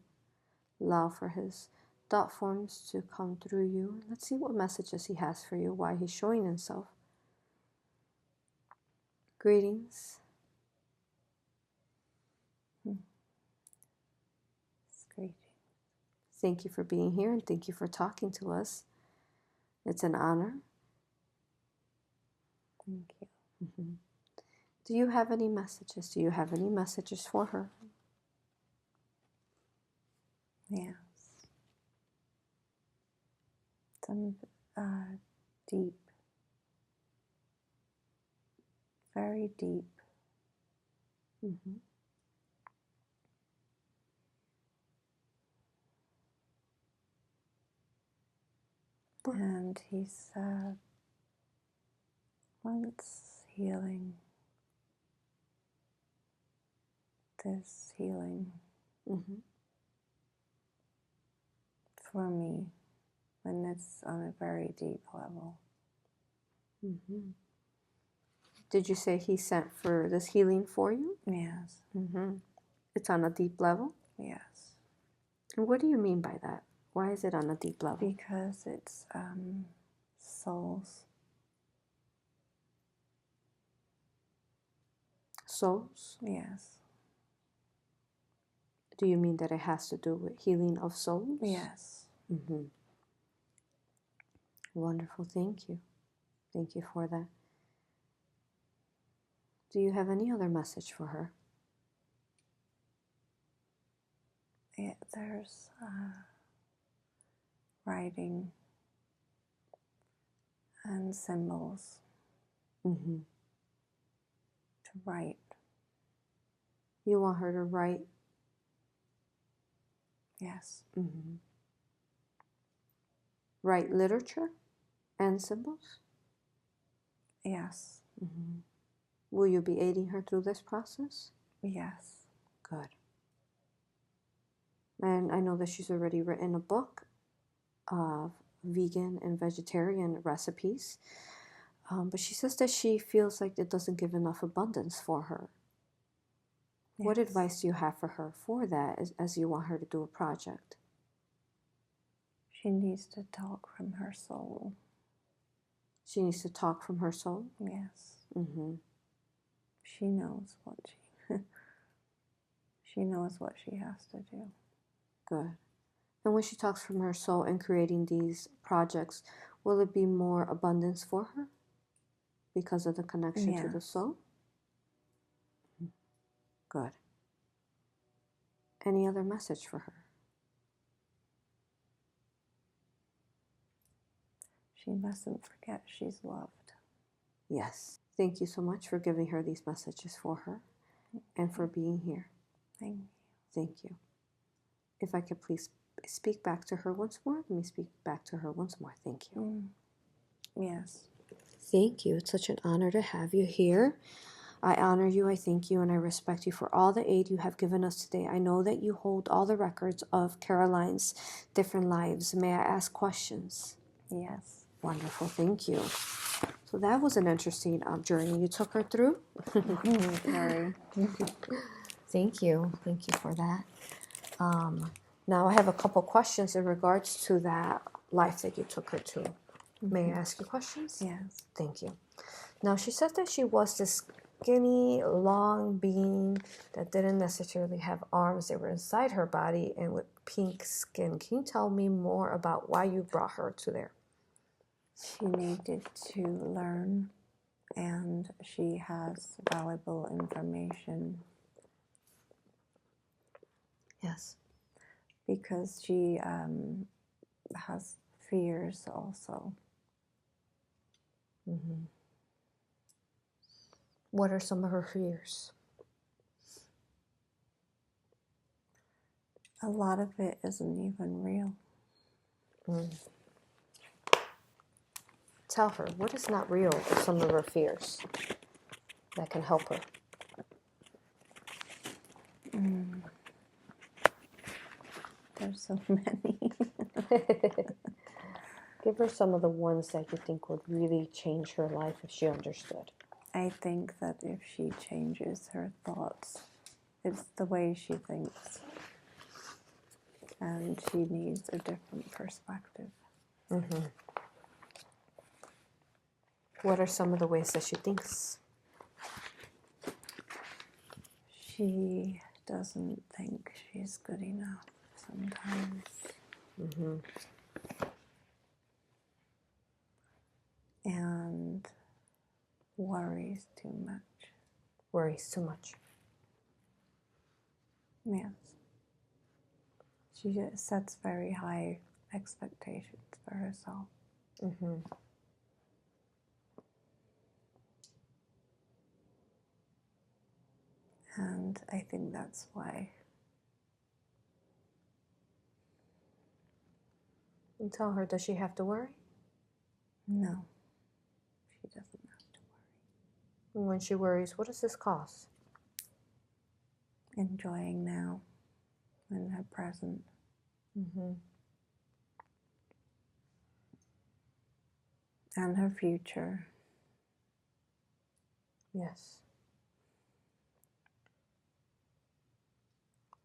Allow for his thought forms to come through you. Let's see what messages he has for you, why he's showing himself. Greetings. Greetings. Thank you for being here and thank you for talking to us. It's an honor. Thank you. Do you have any messages? Do you have any messages for her? Yes. Some deep, very deep. And he said, once healing, this healing for me, and it's on a very deep level. Did you say he sent for this healing for you? Yes. It's on a deep level? Yes. And what do you mean by that? Why is it on a deep level? Because it's souls. Souls? Yes. Do you mean that it has to do with healing of souls? Yes. Wonderful. Thank you. Thank you for that. Do you have any other message for her? Yeah, there's writing and symbols to write. You want her to write? Yes. Write literature and symbols? Yes. Will you be aiding her through this process? Yes. Good. And I know that she's already written a book of vegan and vegetarian recipes. But she says that she feels like it doesn't give enough abundance for her. Yes. What advice do you have for her for that as you want her to do a project? She needs to talk from her soul. She needs to talk from her soul? Yes. She knows what she knows what she has to do. Good. And when she talks from her soul and creating these projects, will it be more abundance for her because of the connection to the soul? Good. Any other message for her? She mustn't forget she's loved. Yes. Thank you so much for giving her these messages for her and for being here. Thank you. Thank you. If I could please speak back to her once more. Let me speak back to her once more. Thank you. Yes. Thank you. It's such an honor to have you here. I honor you, I thank you, and I respect you for all the aid you have given us today. I know that you hold all the records of Caroline's different lives. May I ask questions? Yes. Wonderful, thank you. So that was an interesting journey you took her through. Very. Thank you for that. Now I have a couple questions in regards to that life that you took her to. May I ask you questions? Yes. Thank you. Now she said that she was this skinny, long being that didn't necessarily have arms. They were inside her body and with pink skin. Can you tell me more about why you brought her to there? She needed to learn, and she has valuable information. Yes. Because she has fears also. Mm-hmm. What are some of her fears? A lot of it isn't even real. Tell her, what is not real are some of her fears that can help her? There's so many. Give her some of the ones that you think would really change her life if she understood. I think that if she changes her thoughts, it's the way she thinks. And she needs a different perspective. Mm-hmm. What are some of the ways that she thinks? She doesn't think she's good enough sometimes. Mm-hmm. And worries too much. Worries too much. Yes. She just sets very high expectations for herself. Mm-hmm. And I think that's why. And tell her, does she have to worry? No, she doesn't have to worry. And when she worries, what does this cause? Enjoying now in her present. Mm-hmm. And her future. Yes.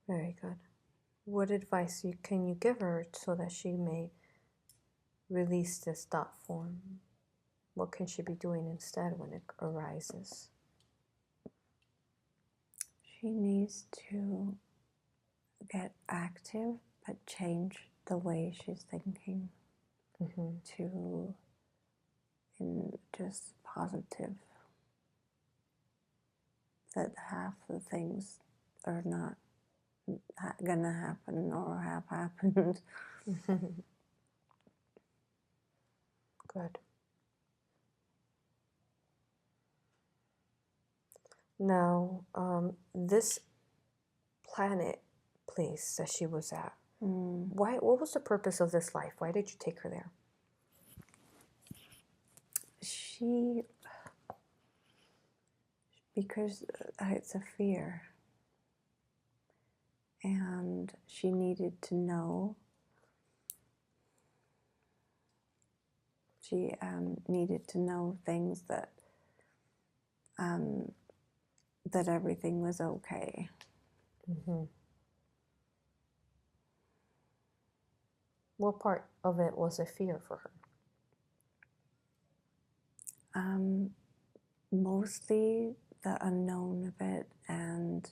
Very good. What advice can you give her so that she may release this thought form? What can she be doing instead when it arises? She needs to get active, but change the way she's thinking to in just positive. That half the things are not gonna happen or have happened. Good. Now, this planet place that she was at, what was the purpose of this life? Why did you take her there? Because it's a fear. And she needed to know. She needed to know things that that everything was okay. Mm-hmm. What part of it was a fear for her? Mostly the unknown of it and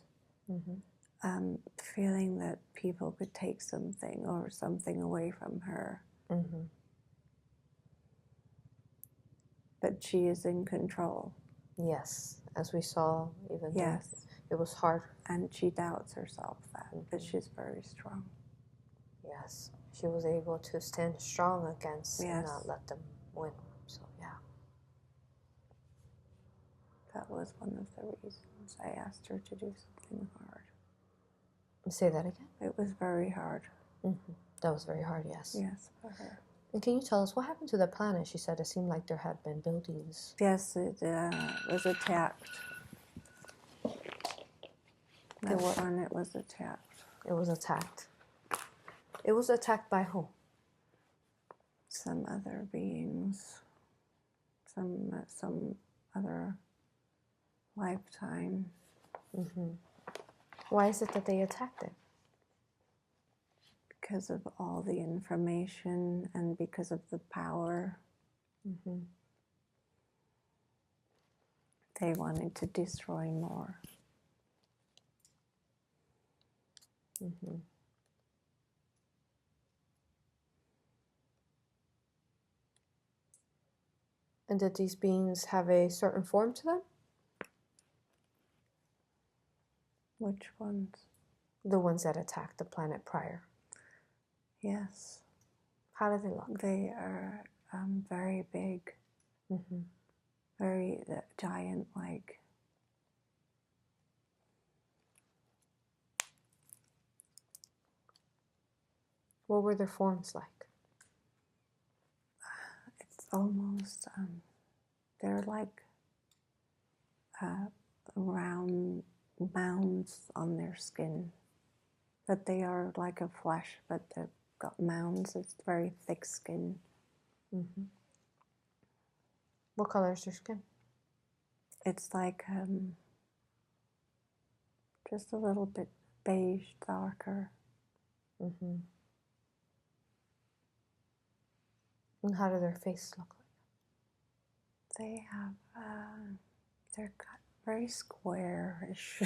feeling that people could take something or something away from her. But she is in control. Yes, as we saw, even yes. though it was hard. And she doubts herself that, but she's very strong. Yes, she was able to stand strong against and not let them win. So, yeah. That was one of the reasons I asked her to do something hard. Say that again? It was very hard. That was very hard, yes. Yes, for her. And can you tell us what happened to the planet? She said it seemed like there had been buildings. Yes, it was attacked. That one, it was attacked. It was attacked. It was attacked by who? Some other beings. Some other lifetime. Why is it that they attacked it? Because of all the information and because of the power. They wanted to destroy more. And did these beings have a certain form to them? Which ones? The ones that attacked the planet prior. Yes. How do they look? They are very big. Very giant-like. What were their forms like? It's almost, they're like round mounds on their skin. But they are like a flesh, but they've got mounds. It's very thick skin. What color is their skin? It's like just a little bit beige, darker. And how do their faces look like? They have, they're cut very squarish.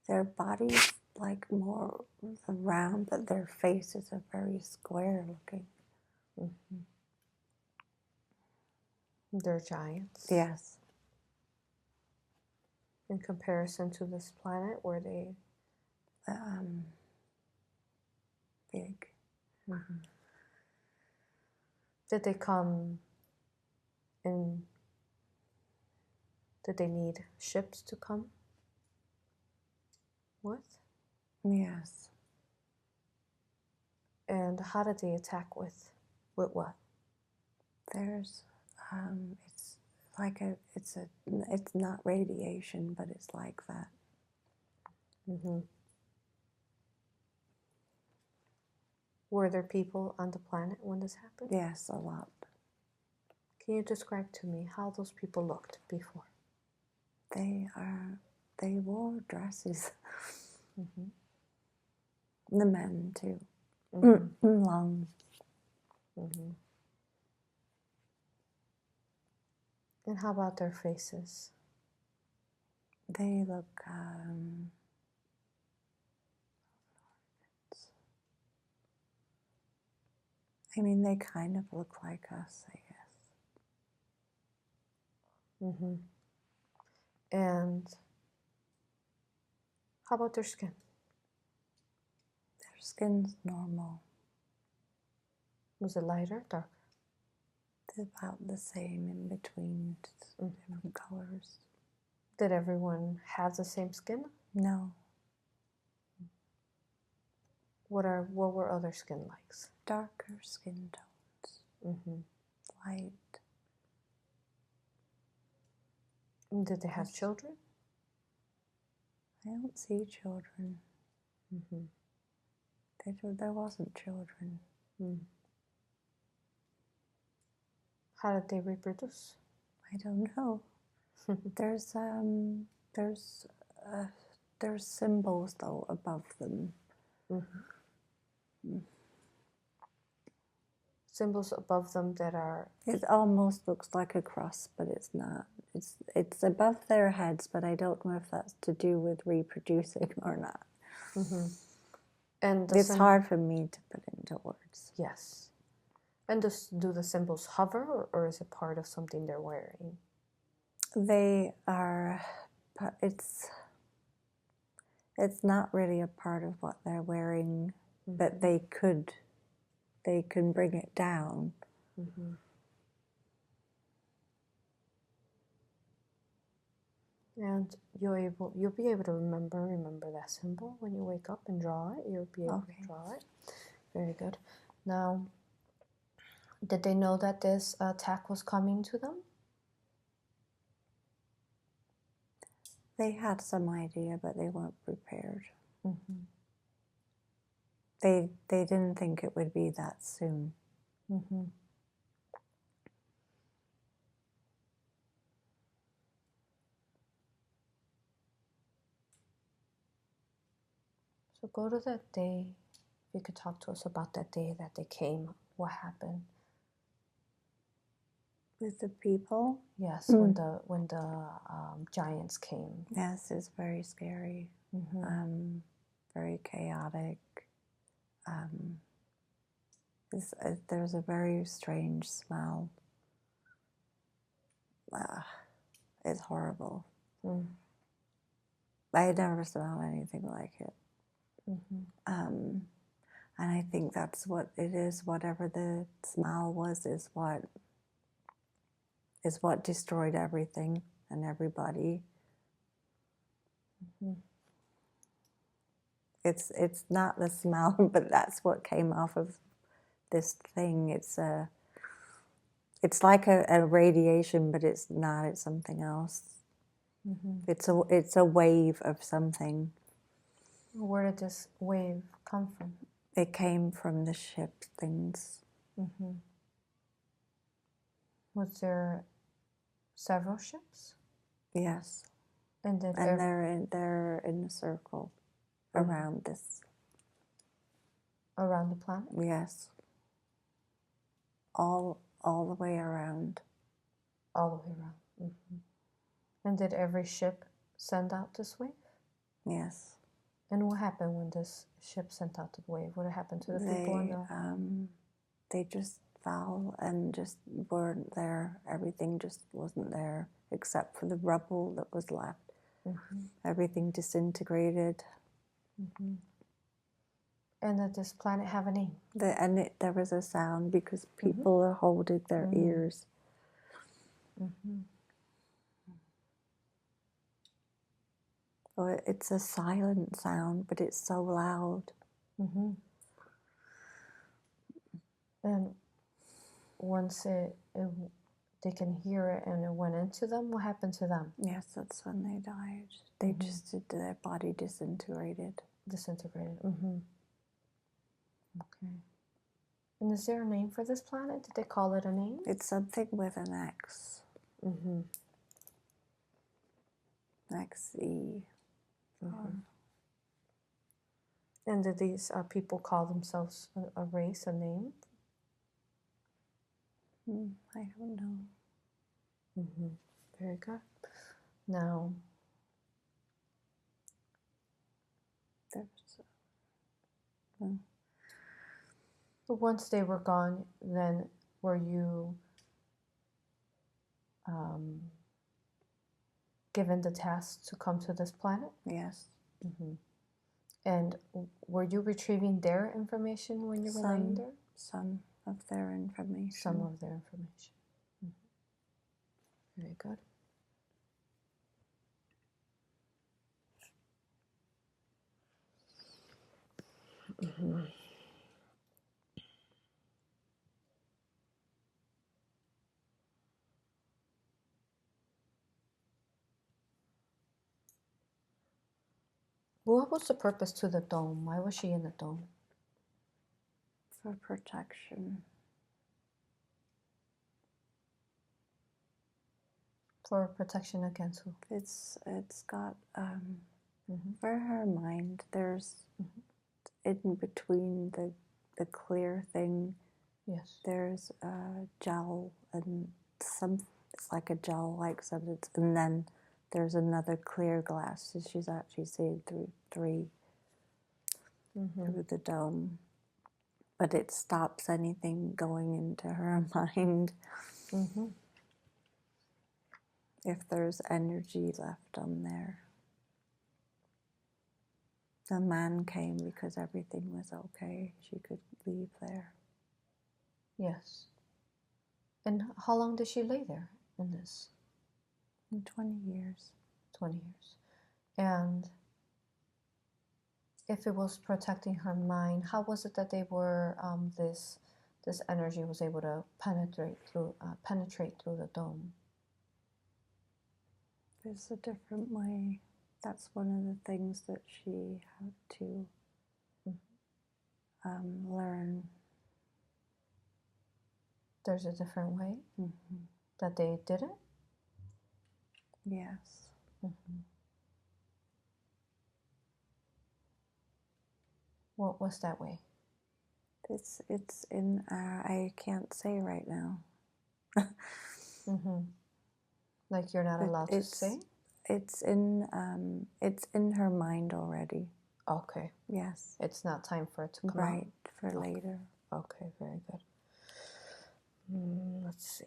Their body's like more round, but their faces are very square looking. They're giants. Yes. In comparison to this planet, were they big? Did they come in? Did they need ships to come with? Yes. And how did they attack with what? There's, it's like it's not radiation, but it's like that. Were there people on the planet when this happened? Yes, a lot. Can you describe to me how those people looked before? They wore dresses. The men too. Long. And how about their faces? They look, I mean, they kind of look like us, I guess. And how about their skin? Their skin's normal. Was it lighter, darker? They're about the same in between, different colors. Did everyone have the same skin? No. What were other skin likes? Darker skin tones. Light. Did they have children? I don't see children. There wasn't children. How did they reproduce? I don't know. There's symbols though above them. Symbols above them that are... It almost looks like a cross, but it's not. It's above their heads, but I don't know if that's to do with reproducing or not. And it's hard for me to put into words. Yes. And do the symbols hover, or is it part of something they're wearing? They are, it's not really a part of what they're wearing, but they can bring it down. And you'll be able to remember that symbol when you wake up and draw it. You'll be able to draw it. Very good. Now, did they know that this attack was coming to them? They had some idea, but they weren't prepared. Mm-hmm. They didn't think it would be that soon. Mm-hmm. So go to that day. If you could talk to us about that day that they came. What happened? With the people? Yes, when the giants came. Yes, it's very scary. Mm-hmm. Very chaotic. There's a very strange smell. It's horrible. Mm. I had never smelled anything like it. Mm-hmm. And I think that's what it is. Whatever the smell was is what destroyed everything and everybody. Mm-hmm. It's not the smell, but that's what came off of this thing. It's like a radiation, but it's not. It's something else. Mm-hmm. It's a wave of something. Where did this wave come from? It came from the ship things. Mm-hmm. Was there several ships? Yes. And they're in a circle around this. Around the planet? Yes. All the way around. All the way around. Mm-hmm. And did every ship send out this wave? Yes. And what happened when this ship sent out the wave? What happened to the people in the... They just fell and just weren't there. Everything just wasn't there except for the rubble that was left. Mm-hmm. Everything disintegrated. Mm-hmm. And did this planet have a name? There was a sound because people are holding their ears. Mm-hmm. So it's a silent sound, but it's so loud. Mm-hmm. And once they can hear it and it went into them, what happened to them? Yes, that's when they died. They just their body disintegrated. Disintegrated. Mm-hmm. Okay. And is there a name for this planet? Did they call it a name? It's something with an X. Mm-hmm. XE. Mm-hmm. And did these people call themselves a race, a name? I don't know. Mm-hmm. Very good. Now, once they were gone, then were you given the task to come to this planet? Yes. Mm-hmm. And were you retrieving their information when you were laying there? Some of their information. Some of their information. Mm-hmm. Very good. Mm-hmm. What was the purpose to the dome? Why was she in the dome? For protection. For protection against who? It's got for her mind. There's in between the clear thing. Yes. There's a gel and it's like a gel-like substance, and then there's another clear glass. So she's actually seeing through through the dome, but it stops anything going into her mind. Mm-hmm. If there's energy left on there. The man came because everything was okay. She could leave there. Yes. And how long did she lay there in this? 20 years. 20 years. And if it was protecting her mind, how was it that they were this energy was able to penetrate through the dome? There's a different way. That's one of the things that she had to learn. There's a different way that they did it? Yes. What was that way? It's in I can't say right now. Like you're not allowed to say? It's in her mind already. Okay. Yes. It's not time for it to come out? Right, for later. Okay, very good. Let's see.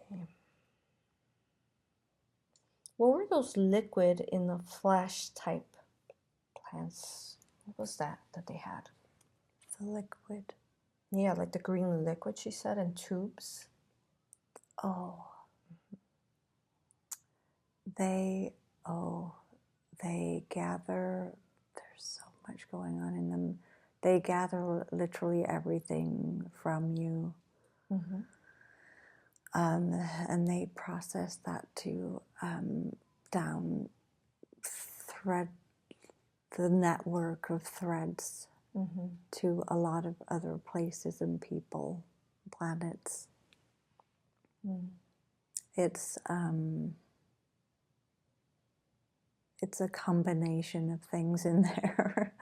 What were those liquid in the flash type plants? What was that they had? The liquid. Yeah, like the green liquid, she said, in tubes. Oh. They gather, there's so much going on in them. They gather literally everything from you. And they process that to down thread, the network of threads to a lot of other places and people, planets. It's a combination of things in there.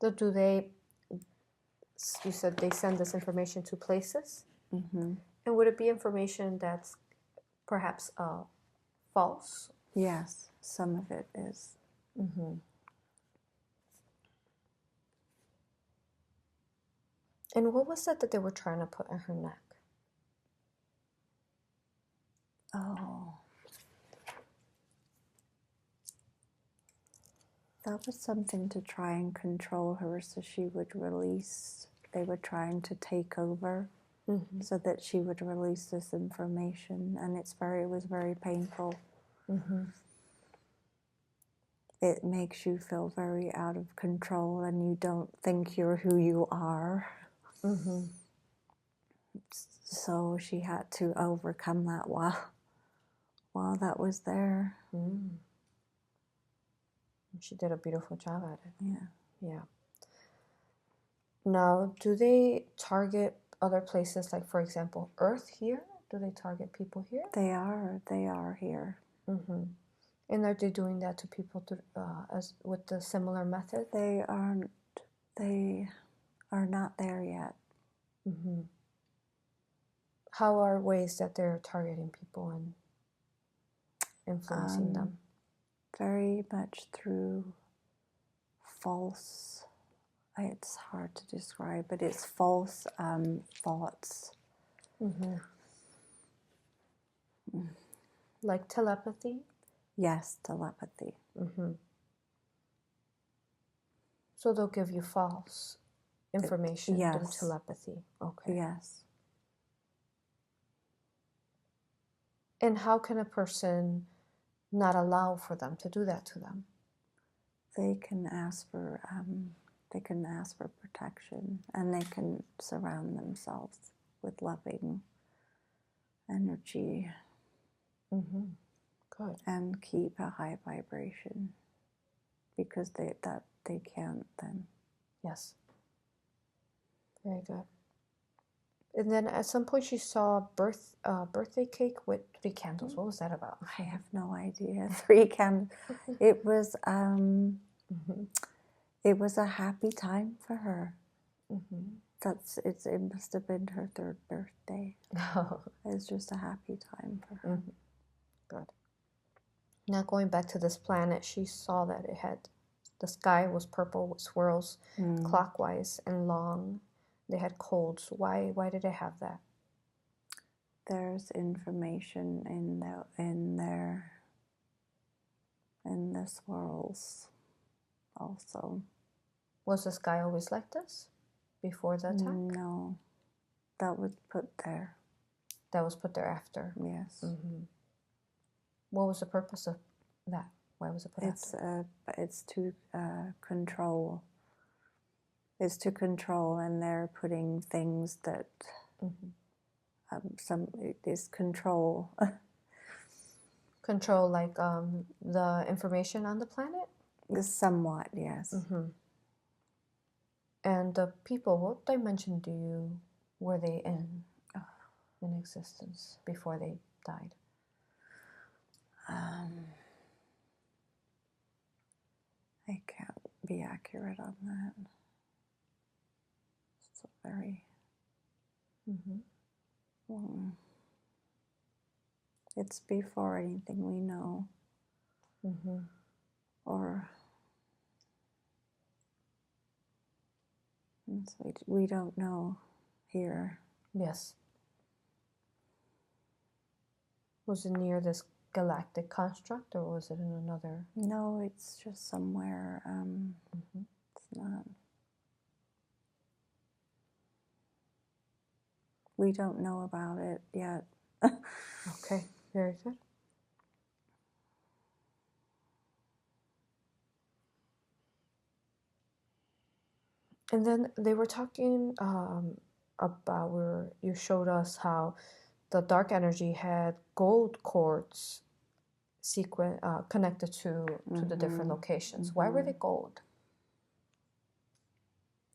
So do you said they send this information to places? And would it be information that's perhaps false? Yes, some of it is. And what was that they were trying to put in her neck? Oh. That was something to try and control her so she would release. They were trying to take over so that she would release this information. And it was very painful. It makes you feel very out of control and you don't think you're who you are. So she had to overcome that while that was there. She did a beautiful job at it. Yeah. Now, do they target other places, like, for example, Earth here? Do they target people here? They are here. And are they doing that to people as with the similar method? They are not there yet. How are ways that they're targeting people and influencing them? Very much through false, it's hard to describe, but it's false thoughts. Like telepathy? Yes, telepathy. So they'll give you false information through telepathy. Okay. Yes. And how can a person not allow for them to do that to them? They can ask for protection, and they can surround themselves with loving energy. Good. And keep a high vibration, because they can't then. Yes. Very good. And then at some point she saw a birthday cake with 3 candles. What was that about? I have no idea. 3 candles. It was it was a happy time for her. It must have been her 3rd birthday. It was just a happy time for her. Good. Now going back to this planet, she saw that the sky was purple with swirls clockwise and long. They had colds. Why did they have that? There's information in the swirls also. Was the sky always like this before the attack? No, that was put there. That was put there after. Yes. What was the purpose of that? Why was it put after? It's to control. It's to control, and they're putting things that it is control. Control, like the information on the planet? Somewhat, yes. And the people, what dimension were they in existence before they died? I can't be accurate on that. It's a very... It's before anything we know. Or... we don't know here. Yes. Was it near this galactic construct, or was it in another? No, it's just somewhere. It's not. We don't know about it yet. Okay, very good. And then they were talking about where you showed us how the dark energy had gold cords connected to the different locations. Why were they gold?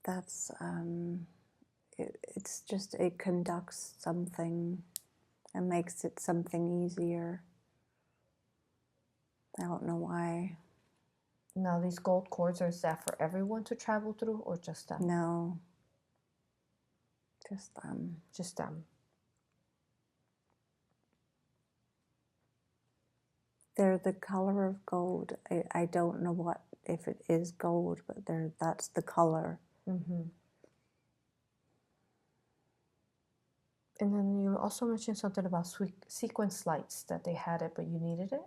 That's it's just, it conducts something and makes it something easier. I don't know why. Now these gold cords, is that for everyone to travel through, or just them? No, just them. Just them. They're the color of gold. I don't know if it is gold, but that's the color. And then you also mentioned something about sequence lights, that they had it, but you needed it.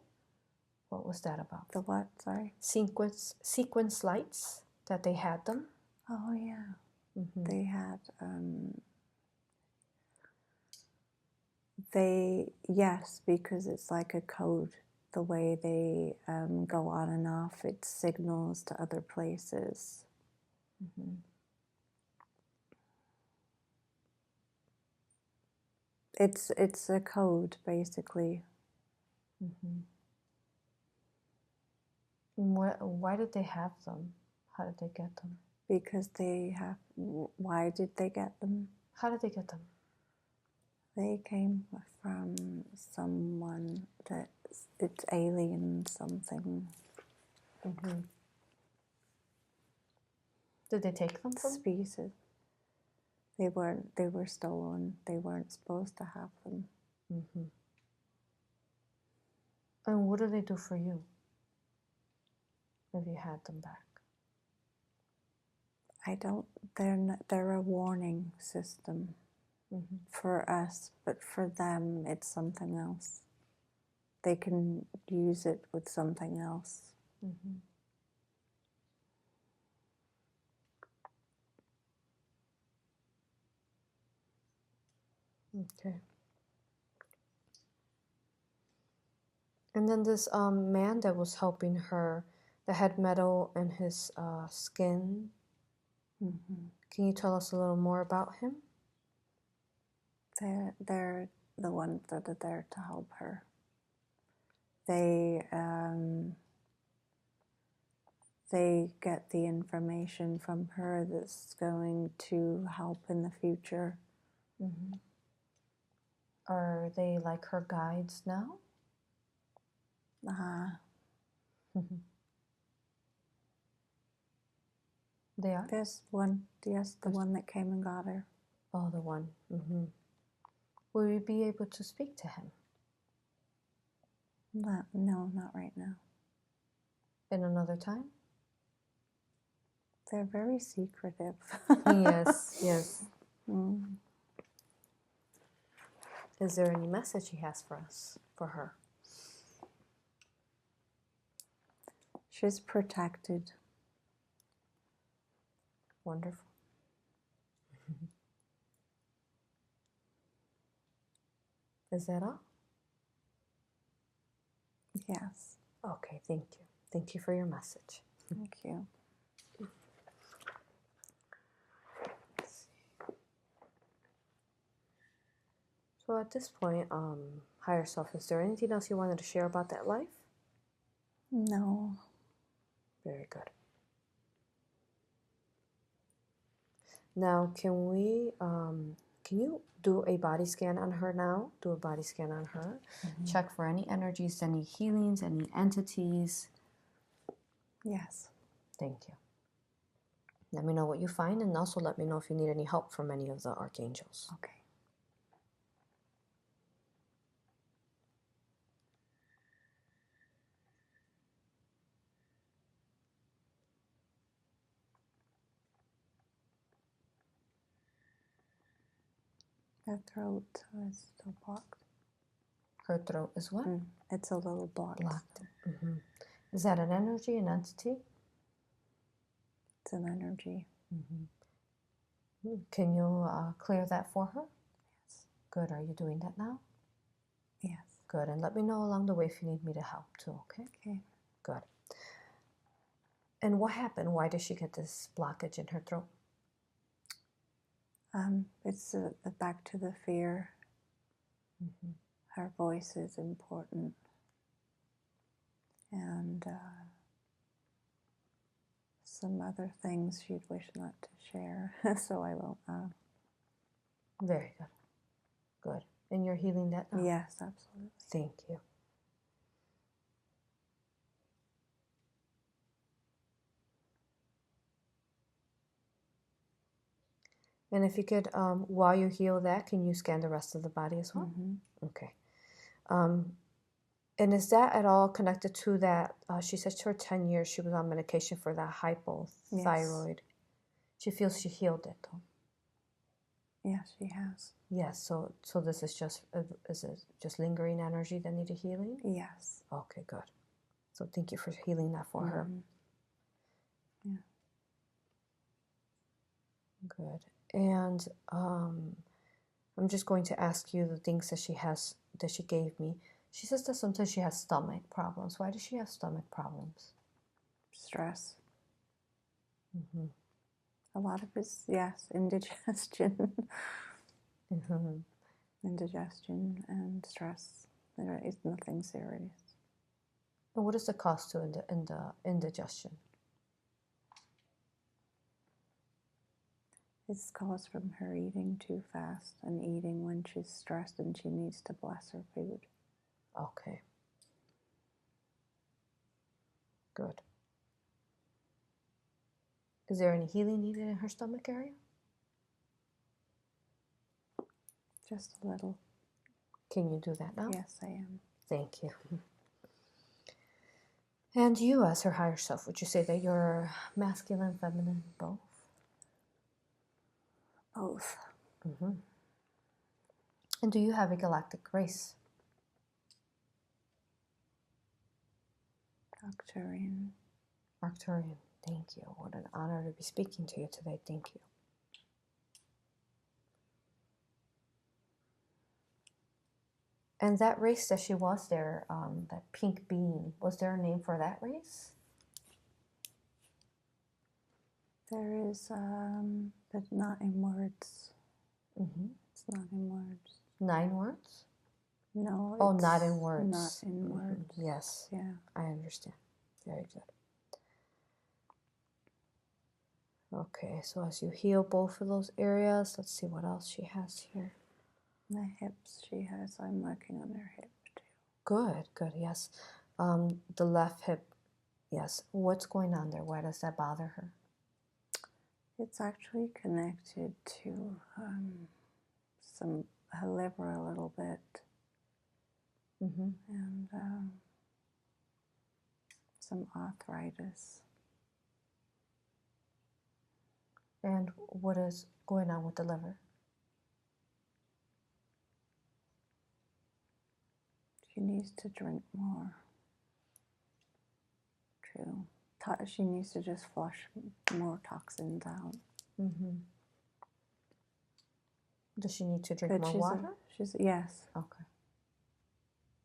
What was that about? The what? Sorry? Sequence lights, that they had them. Oh, yeah. They had... yes, because it's like a code. The way they go on and off, it signals to other places. It's a code, basically. Why did they have them? How did they get them? Because they have... Why did they get them? How did they get them? They came from someone it's alien something. Did they take them from? Species. They were stolen. They weren't supposed to have them. And what do they do for you if you had them back? They're a warning system for us, but for them it's something else. They can use it with something else. Okay. And then this man that was helping her, that had metal in his skin. Can you tell us a little more about him? They're the ones that are there to help her. They get the information from her that's going to help in the future. Are they like her guides now? They are? There's one, yes, the one that came and got her. Oh, the one. Will we be able to speak to him? No, not right now. In another time? They're very secretive. Yes, yes. Is there any message he has for us, for her? She's protected. Wonderful. Is that all? Yes. Okay, thank you. Thank you for your message. Thank you. So at this point, higher self, is there anything else you wanted to share about that life? No. Very good. Now, can you do a body scan on her now? Do a body scan on her. Check for any energies, any healings, any entities. Yes. Thank you. Let me know what you find, and also let me know if you need any help from any of the archangels. Okay. Her throat is still blocked. Her throat is what? It's a little blocked. Is that an energy, an entity? It's an energy. Can you clear that for her? Yes. Good. Are you doing that now? Yes. Good. And let me know along the way if you need me to help too, okay? Okay. Good. And what happened? Why did she get this blockage in her throat? It's back to the fear. Her voice is important. And some other things she'd wish not to share, so I won't. Very good. Good. And you're healing that now? Yes, absolutely. Thank you. And if you could, while you heal that, can you scan the rest of the body as well? Okay. And is that at all connected to that? She said for 10 years she was on medication for that hypothyroid. Yes. She feels she healed it, though. Yes, she has. Yes, so this is it just lingering energy that needed healing? Yes. Okay, good. So thank you for healing that for her. Yeah. Good. And I'm just going to ask you the things that she gave me. She says that sometimes she has stomach problems. Why does she have stomach problems? Stress. A lot of it's, yes, indigestion. Indigestion and stress. It's nothing serious. And what is the cost to indigestion? It's caused from her eating too fast and eating when she's stressed and she needs to bless her food. Okay. Good. Is there any healing needed in her stomach area? Just a little. Can you do that now? Yes, I am. Thank you. And you, as her higher self, would you say that you're masculine, feminine, both? Both. And do you have a galactic race? Arcturain. Arcturain. Thank you. What an honor to be speaking to you today. Thank you. And that race that she was there, that pink being, was there a name for that race? There is, but not in words. It's not in words. 9 words? No. Oh, not in words. Not in words. Yes. Yeah. I understand. Very good. Okay, so as you heal both of those areas, let's see what else she has here. The hips she has, I'm working on her hip too. Good, good, yes. The left hip, yes. What's going on there? Why does that bother her? It's actually connected to her liver a little bit. And some arthritis. And what is going on with the liver? She needs to drink more. True. She needs to just flush more toxins out. Does she need to drink more water? Yes. Okay.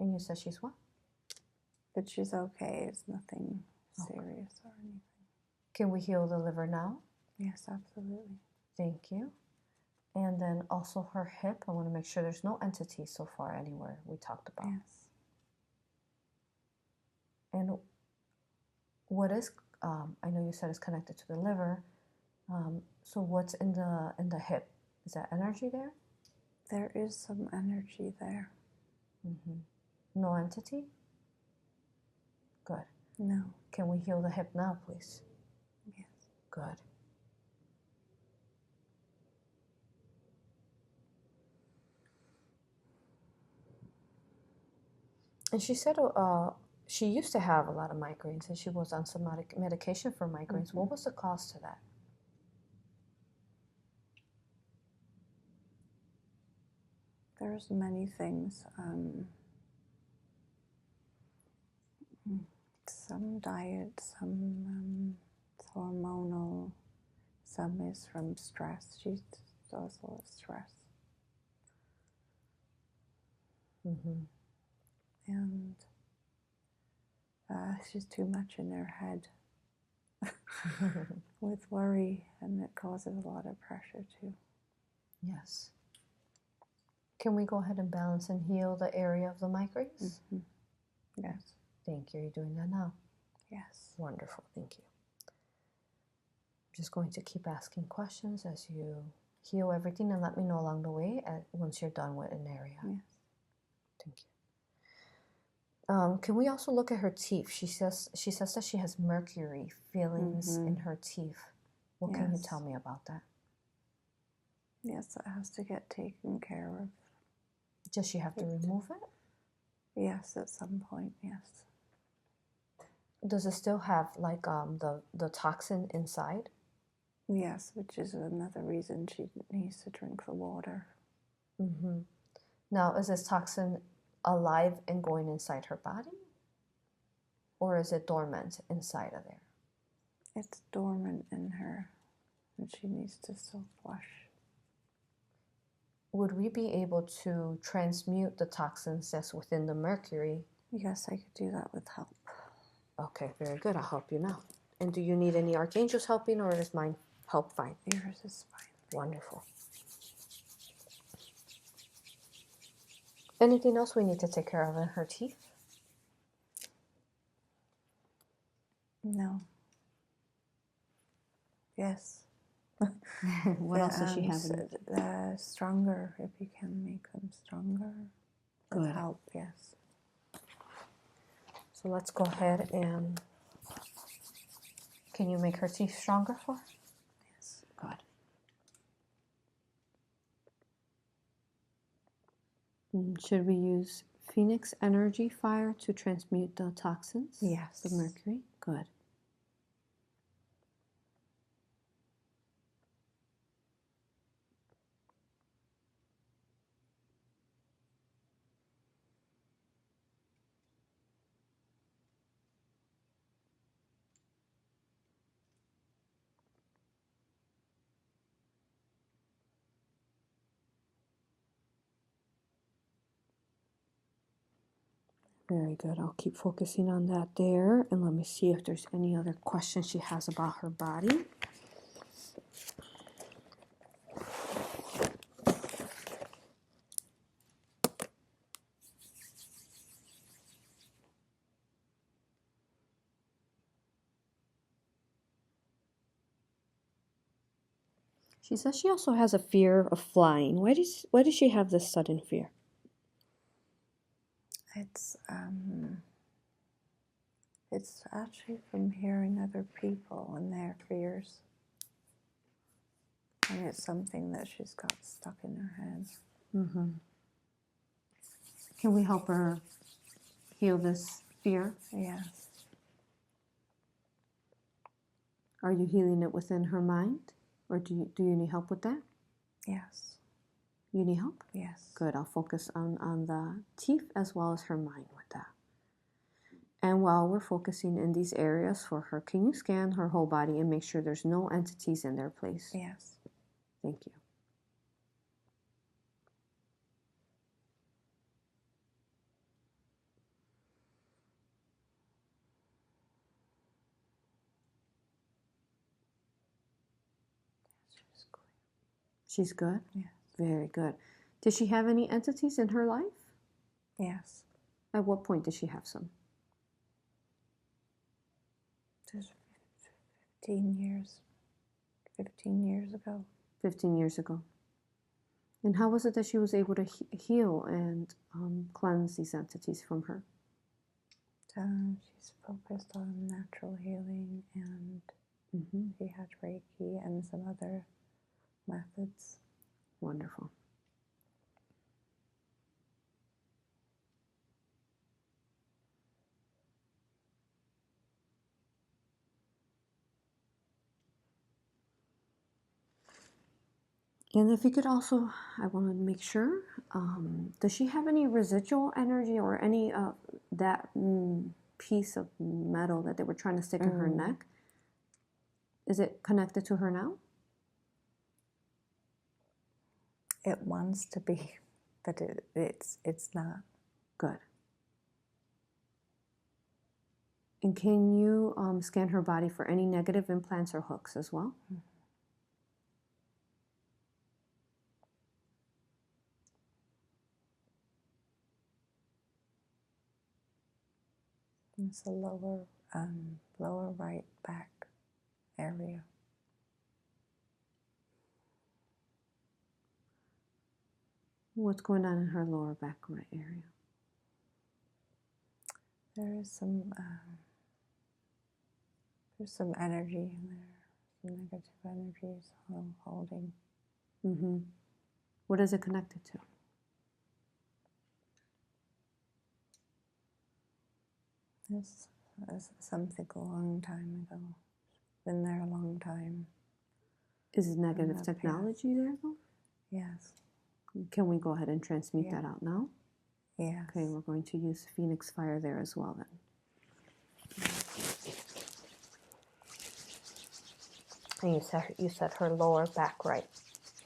And you said she's what? But she's okay. It's nothing serious or anything. Can we heal the liver now? Yes, absolutely. Thank you. And then also her hip. I want to make sure there's no entity so far anywhere we talked about. Yes. And what is, I know you said it's connected to the liver. So what's in the hip? Is that energy there? There is some energy there. No entity? Good. No. Can we heal the hip now, please? Yes. Good. And she said she used to have a lot of migraines and she was on some medication for migraines. What was the cause to that? There's many things. Some diet, some hormonal, some is from stress. She does a lot of stress. And she's too much in her head with worry, and it causes a lot of pressure too. Yes. Can we go ahead and balance and heal the area of the migraines? Yes. Thank you. You're doing that now? Yes. Wonderful. Thank you. I'm just going to keep asking questions as you heal everything, and let me know along the way once you're done with an area. Yes. Thank you. Can we also look at her teeth? She says that she has mercury feelings in her teeth. What can you tell me about that? Yes, it has to get taken care of. Does she have to remove it? Yes, at some point, yes. Does it still have like the toxin inside? Yes, which is another reason she needs to drink the water. Now, is this toxin alive and going inside her body? Or is it dormant inside of there? It's dormant in her, and she needs to still flush. Would we be able to transmute the toxins that's within the mercury? Yes, I could do that with help. Okay, very good. I'll help you now. And do you need any archangels helping, or is mine help fine? Yours is fine. Wonderful. Anything else we need to take care of in her teeth? No. Yes. What else does she have? Stronger, if you can make them stronger. With Good. help, yes. So let's go ahead and... Can you make her teeth stronger for her? Yes. Good. Should we use Phoenix energy fire to transmute the toxins? Yes. The mercury? Good. Very good. I'll keep focusing on that there. And let me see if there's any other questions she has about her body. She says she also has a fear of flying. Why does she have this sudden fear? It's actually from hearing other people and their fears. And it's something that she's got stuck in her head. Can we help her heal this fear? Yes. Are you healing it within her mind? Or do you need help with that? Yes. You need help? Yes. Good. I'll focus on the teeth as well as her mind with that. And while we're focusing in these areas for her, can you scan her whole body and make sure there's no entities in their place? Yes. Thank you. She's good? Yes. Very good. Did she have any entities in her life? Yes. At what point did she have some? Just 15 years. 15 years ago. 15 years ago. And how was it that she was able to heal and cleanse these entities from her? She's focused on natural healing, and she had Reiki and some other methods. Wonderful. And if you could also, I want to make sure, does she have any residual energy or any of that piece of metal that they were trying to stick in her neck? Is it connected to her now? It wants to be, but it's not. Good. And can you scan her body for any negative implants or hooks as well? It's the lower right back area. What's going on in her lower back right area? There is there's some energy in there, some negative energies holding. What is it connected to? It's something a long time ago. It's been there a long time. Is it negative technology there though? Yes. Can we go ahead and transmute that out now? Yes. Okay, we're going to use Phoenix Fire there as well then. And you said her lower back right.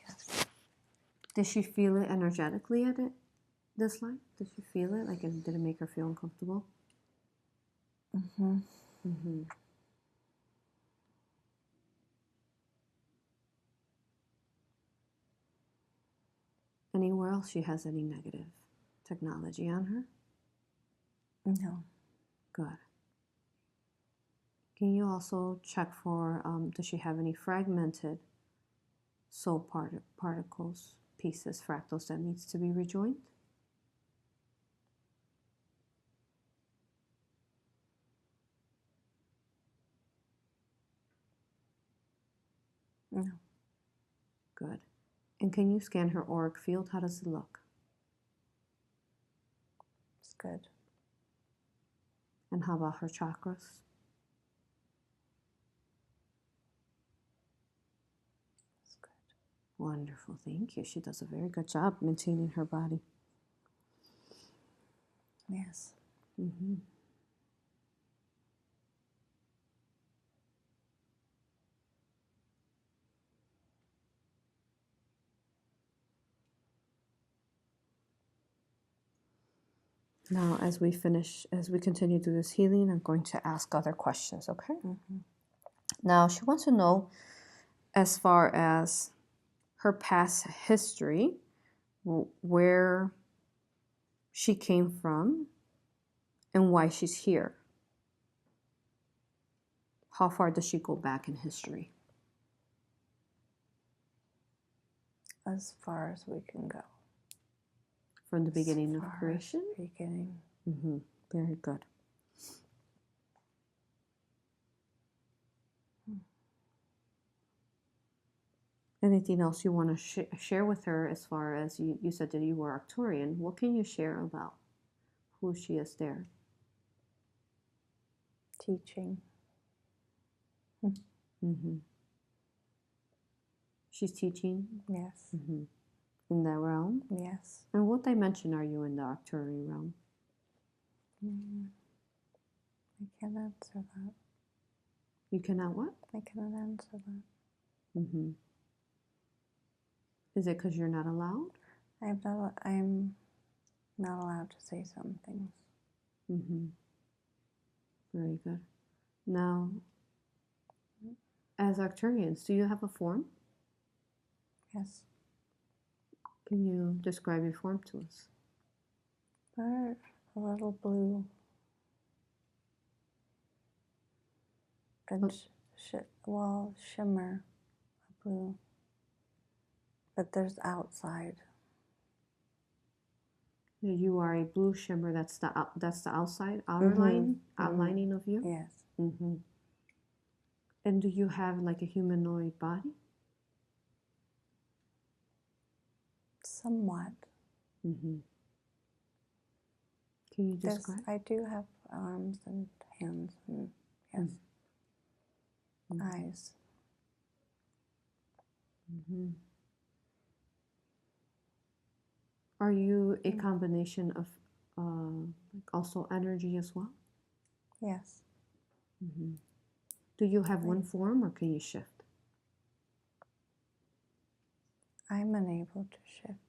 Yes. Did she feel it energetically at it this line? Did she feel it? Like, did it make her feel uncomfortable? Anywhere else she has any negative technology on her? No. Good. Can you also check for, does she have any fragmented soul particles, pieces, fractals that needs to be rejoined? No. Good. And can you scan her auric field? How does it look? It's good. And how about her chakras? It's good. Wonderful. Thank you. She does a very good job maintaining her body. Yes. Now, as we continue to do this healing, I'm going to ask other questions, okay? Now, she wants to know, as far as her past history, where she came from, and why she's here. How far does she go back in history? As far as we can go. From the beginning of creation? Beginning. Very good. Anything else you want to share with her as far as you said that you were Arcturain? What can you share about who she is there? Teaching. She's teaching? Yes. In that realm? Yes. And what dimension are you in the Arcturain realm? I can't answer that. You cannot what? I cannot answer that. Is it because you're not allowed? I'm not allowed to say some things. Very good. Now, as Arcturians, do you have a form? Yes. Can you describe your form to us? They're a little blue. And shimmer blue. But there's outside. You are a blue shimmer. That's the outside outer line outlining of you. Yes. And do you have like a humanoid body? Somewhat. Can you describe? I do have arms and hands and yes, eyes. Are you a combination of like also energy as well? Yes. Do you have one form or can you shift? I'm unable to shift.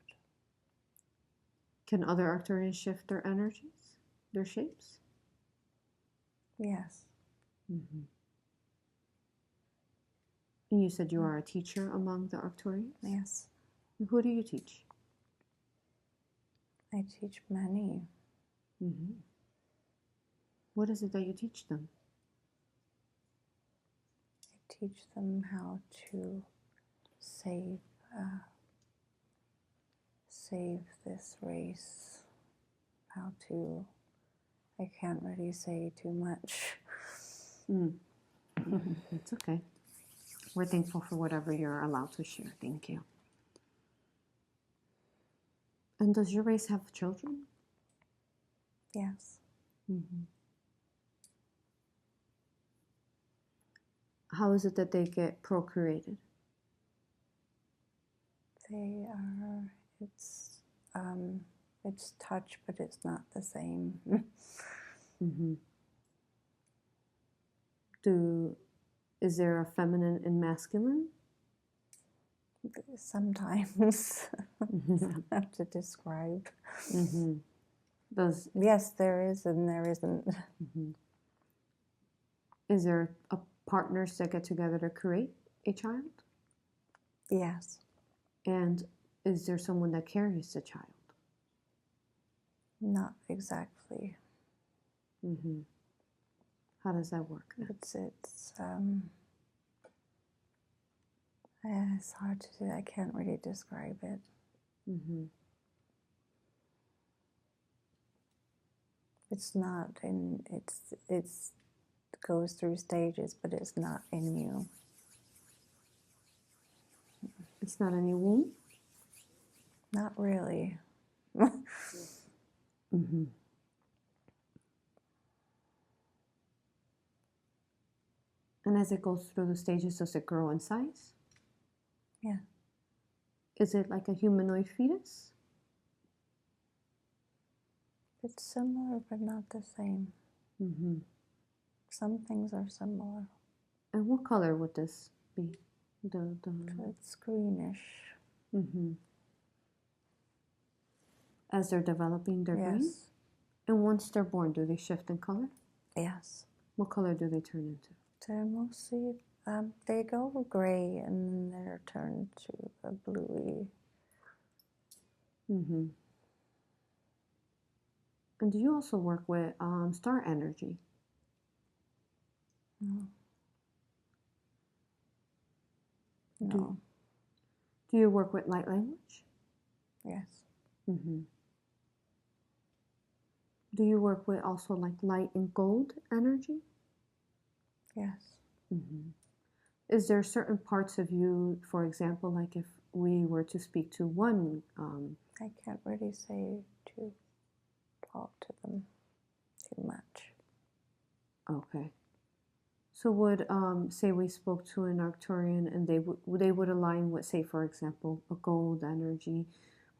Can other Arcturians shift their energies, their shapes? Yes. And you said you are a teacher among the Arcturians? Yes. Who do you teach? I teach many. What is it that you teach them? I teach them how to save this race. How to. I can't really say too much. It's okay. We're thankful for whatever you're allowed to share. Thank you. And does your race have children? Yes. How is it that they get procreated? They are. It's touch, but it's not the same. Is there a feminine and masculine? Sometimes I have to describe. Yes, there is and there isn't. Is there partners that get together to create a child? Yes. And is there someone that carries the child? Not exactly. How does that work? It's hard to do. I can't really describe it. It's not in. It's goes through stages, but it's not in you. It's not in your womb? Not really. And as it goes through the stages, does it grow in size? Yeah. Is it like a humanoid fetus? It's similar, but not the same. Some things are similar. And what color would this be? It's greenish. As they're developing, they're green? And once they're born, do they shift in color? Yes. What color do they turn into? They're mostly, they go gray and then they're turned to a bluey. And do you also work with star energy? No. Do you work with light language? Yes. Do you work with also like light and gold energy? Yes. Is there certain parts of you, for example, like if we were to speak to one? I can't really say to talk to them too much. Okay. So would, say we spoke to an Arcturian and they would align with, say, for example, a gold energy,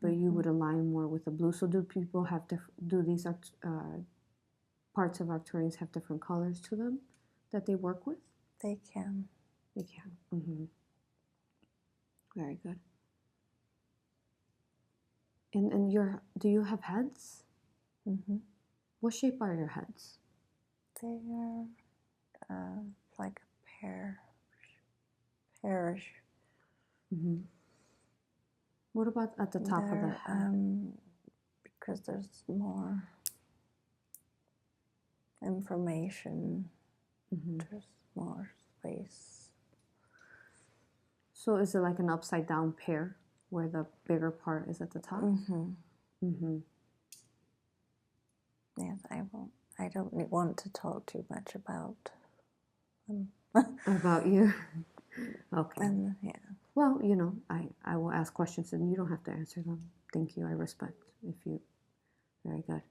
but you would align more with a blue. So do people have do these parts of Arcturians have different colors to them that they work with? They can. They can. Very good. And do you have heads? What shape are your heads? They are like a pear. Pearish. What about at the top of the head? Because there's more information, there's more space. So is it like an upside down pear where the bigger part is at the top? Yes, I don't want to talk too much about About you? Okay. yeah. Well, you know, I will ask questions and you don't have to answer them. Thank you. I respect if you. Very good.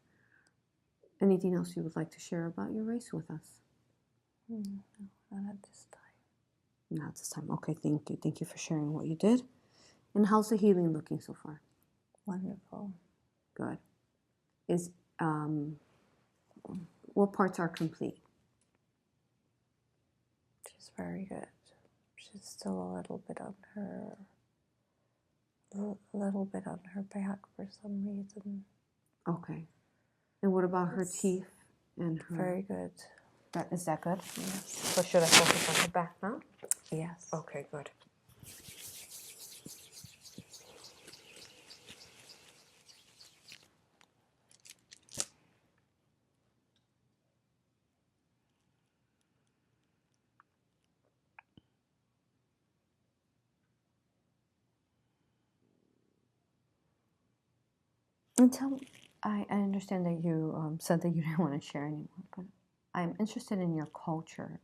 Anything else you would like to share about your race with us? No, not at this time. Not this time. Okay, thank you. Thank you for sharing what you did. And how's the healing looking so far? Wonderful. Good. Is what parts are complete? She's very good. She's still a little bit on her back for some reason. Okay. And what about her teeth and her? Very good. Is that good? Yes. So should I focus on her back now? Yes. Okay, good. And tell me, I understand that you said that you didn't want to share anymore, but I'm interested in your culture.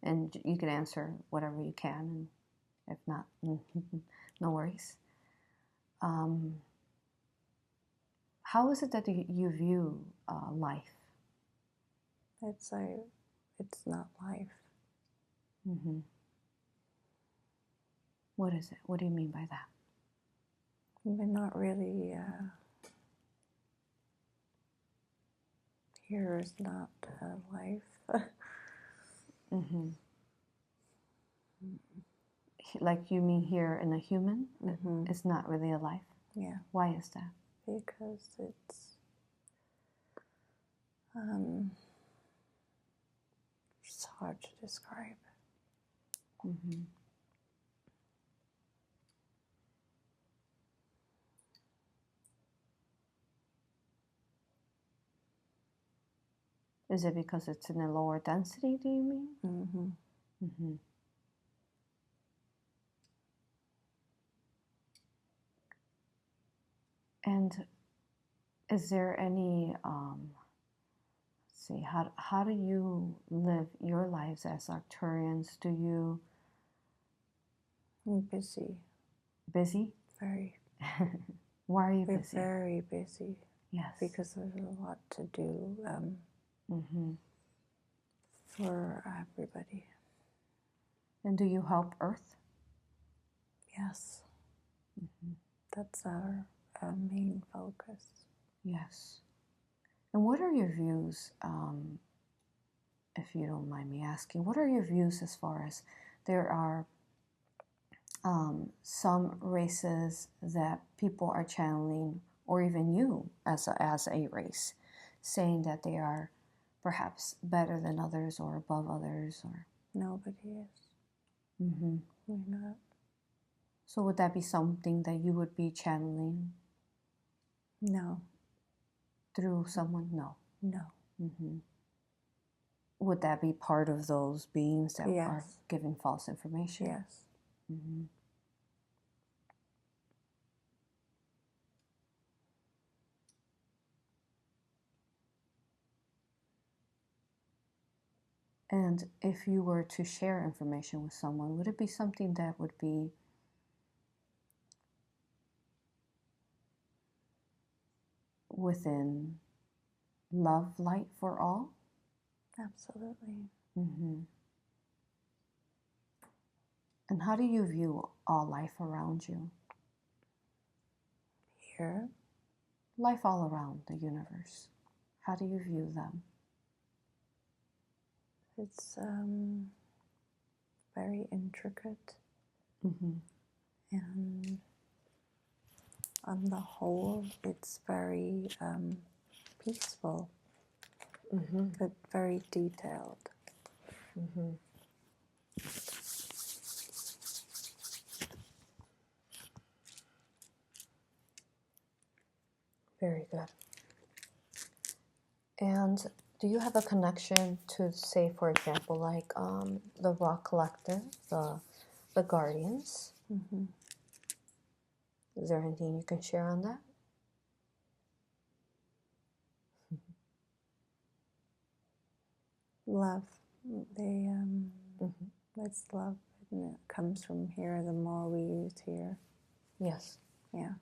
And you can answer whatever you can, and if not, no worries. How is it that you view life? It's not life. What is it? What do you mean by that? We're not really. Here is not life. Like you mean here in a human? It's not really a life? Yeah. Why is that? Because it's hard to describe. Is it because it's in a lower density, do you mean? And is there any, let's see, how do you live your lives as Arcturians? Do you? I'm busy. Busy? Very. Why are you We're busy? very busy. Yes. Because there's a lot to do for everybody. And do you help Earth? Yes. That's our main focus. Yes. And what are your views, if you don't mind me asking, what are your views as far as there are some races that people are channeling, or even you as a race, saying that they are perhaps better than others or above others? Or Nobody is. We're not. So would that be something that you would be channeling? No. Through someone? No. No. Would that be part of those beings that Yes. are giving false information? Yes. And if you were to share information with someone, would it be something that would be within love, light for all? Absolutely. And how do you view all life around you? Here. Life all around the universe. How do you view them? It's very intricate. And on the whole, it's very peaceful, but very detailed. Very good. And do you have a connection to, say, for example, like the rock collector, the guardians? Mm-hmm. Is there anything you can share on that? Love. They it's love, and it comes from here. The more we use here, Yes. yeah.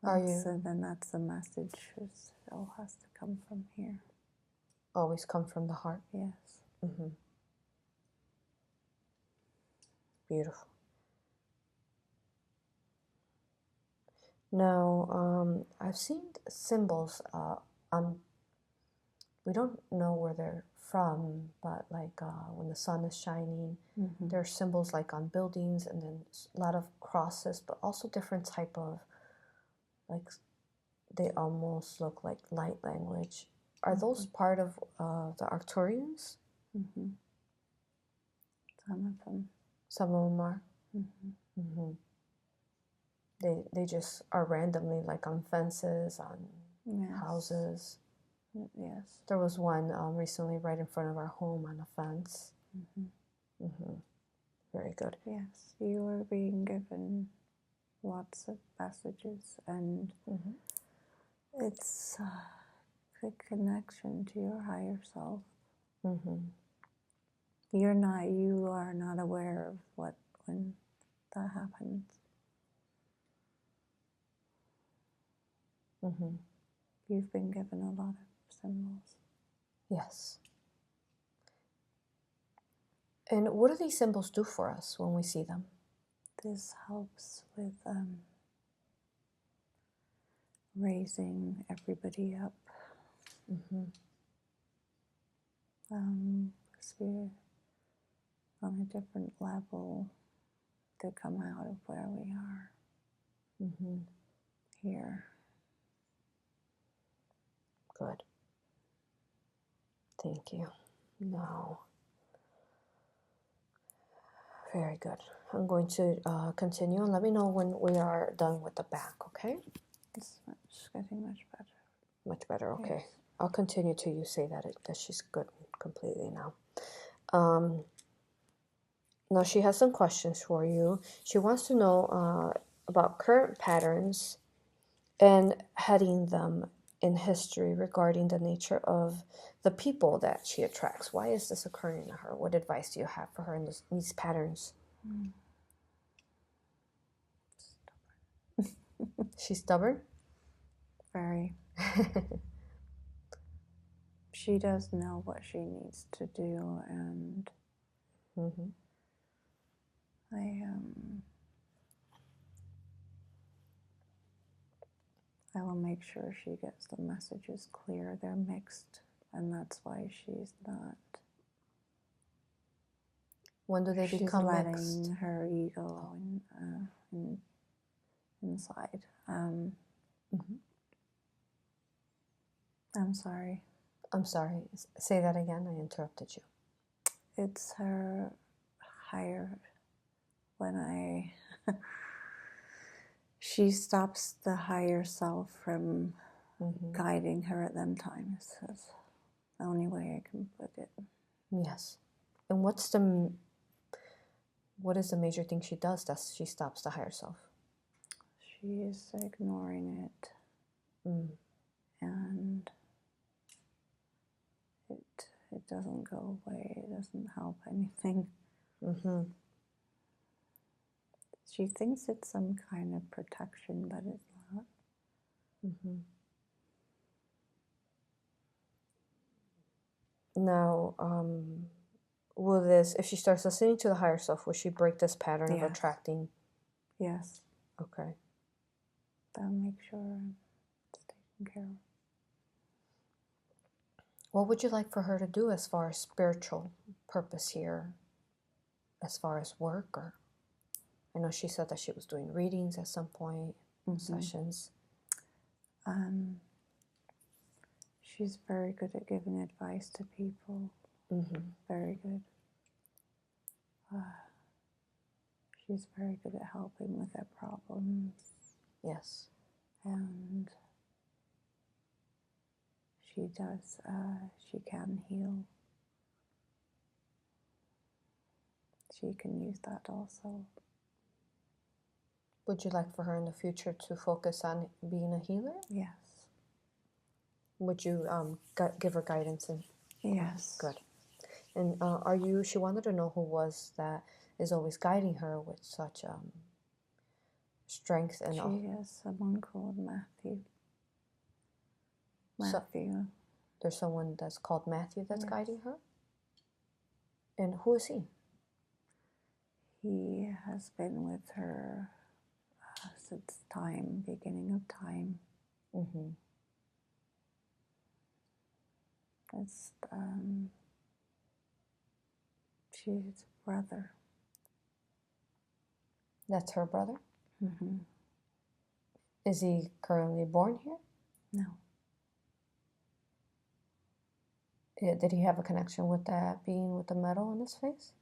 Are you Then that's the message. It all has to come from here. always come from the heart? Yes. Mm-hmm. Beautiful. Now, I've seen symbols we don't know where they're from, but like when the sun is shining, there are symbols like on buildings, and then a lot of crosses, but also different type of, like, they almost look like light language. Are those part of the Arcturians? Mm-hmm. Some of them. Some of them are. Mm-hmm. Mm-hmm. They just are randomly, like on fences, on houses. Yes. There was one recently right in front of our home on a fence. Mm-hmm. Mm-hmm. Very good. Yes, you are being given lots of messages, and it's a connection to your higher self. Mm-hmm. You are not aware of when that happens. Mm-hmm. You've been given a lot of symbols. Yes. And what do these symbols do for us when we see them? This helps with raising everybody up. Mm-hmm. Because we're on a different level to come out of where we are here. Good. Thank you. Now, very good. I'm going to continue, and let me know when we are done with the back, okay? It's getting much better. Much better, okay. Yes. I'll continue till you say that she's good completely now. Now she has some questions for you. She wants to know about current patterns and heading them in history regarding the nature of the people that she attracts. Why is this occurring to her? What advice do you have for her in these patterns? She's stubborn? Very. She does know what she needs to do, and I will make sure she gets the messages clear. They're mixed, and that's why she's not. When do they become letting mixed? her ego inside. I'm sorry. I'm sorry. Say that again. I interrupted you. It's her higher. She stops the higher self from guiding her at them times. That's the only way I can put it. Yes. And what is the major thing she does that she stops the higher self? She's ignoring it. And it doesn't go away. It doesn't help anything. She thinks it's some kind of protection, but it's not. Now, will this, if she starts listening to the higher self, will she break this pattern of attracting? Yes. Okay. That'll make sure it's taken care of. What would you like for her to do as far as spiritual purpose here? As far as work, or I know she said that she was doing readings at some point, sessions. She's very good at giving advice to people. Very good. She's very good at helping with their problems. Yes. And she can heal. She can use that also. Would you like for her in the future to focus on being a healer? Yes. Would you give her guidance? Yes. Good. And she wanted to know who was that is always guiding her with such strength and all. She is someone called Matthew. Matthew. So, there's someone that's called Matthew that's Yes. guiding her? And who is he? He has been with her since beginning of time. Mm-hmm. It's, she's brother. That's her brother? Mm-hmm. Is he currently born here? No. Did he have a connection with that being with the metal in his face?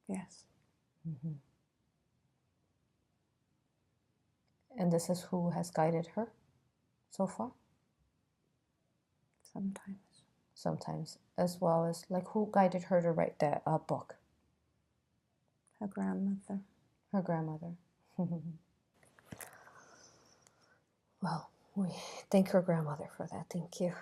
Yes. Mm-hmm. And this is who has guided her so far? Sometimes. Sometimes, as well as, like, who guided her to write that book? Her grandmother. Her grandmother. Well, we thank her grandmother for that. Thank you.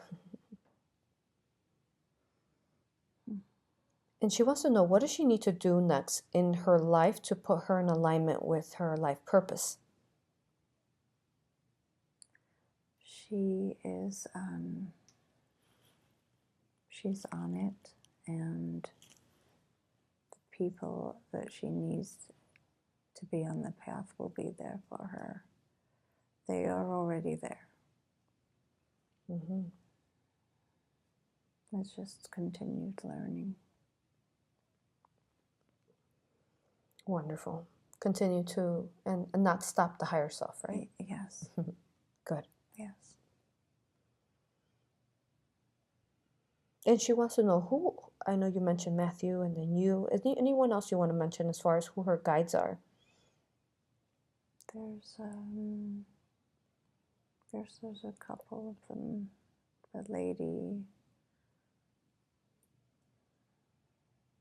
And she wants to know, what does she need to do next in her life to put her in alignment with her life purpose? She is, she's on it, and the people that she needs to be on the path will be there for her. They are already there. Mm-hmm. It's just continued learning. Wonderful. Continue to, and not stop the higher self, right? Yes. Good. Yes. And she wants to know who, I know you mentioned Matthew and then you, is there anyone else you want to mention as far as who her guides are? There's a couple of them. The lady.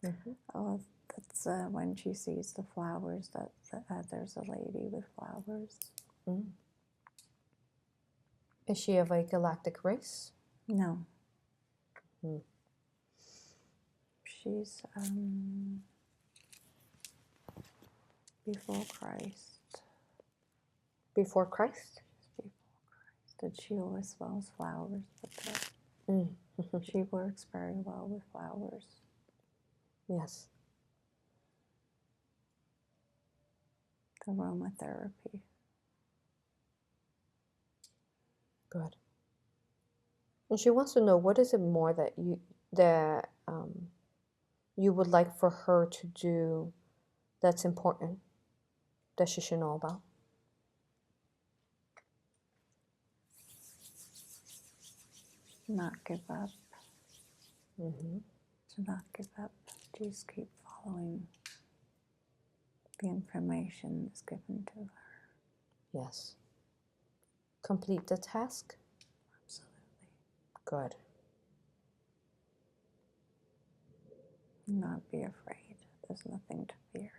Mm-hmm. Oh, that's when she sees the flowers. There's a lady with flowers. Mm. Is she of a galactic race? No. Mm. She's before Christ. Before Christ? Before Christ. And she always smells flowers. But Mm. she works very well with flowers. Yes. Aromatherapy. Good. And she wants to know, what is it more that you would like for her to do that's important, that she should know about? Not give up. Mm-hmm. To not give up. Just keep following the information that's given to her. Yes. Complete the task? Absolutely. Good. Not be afraid. There's nothing to fear.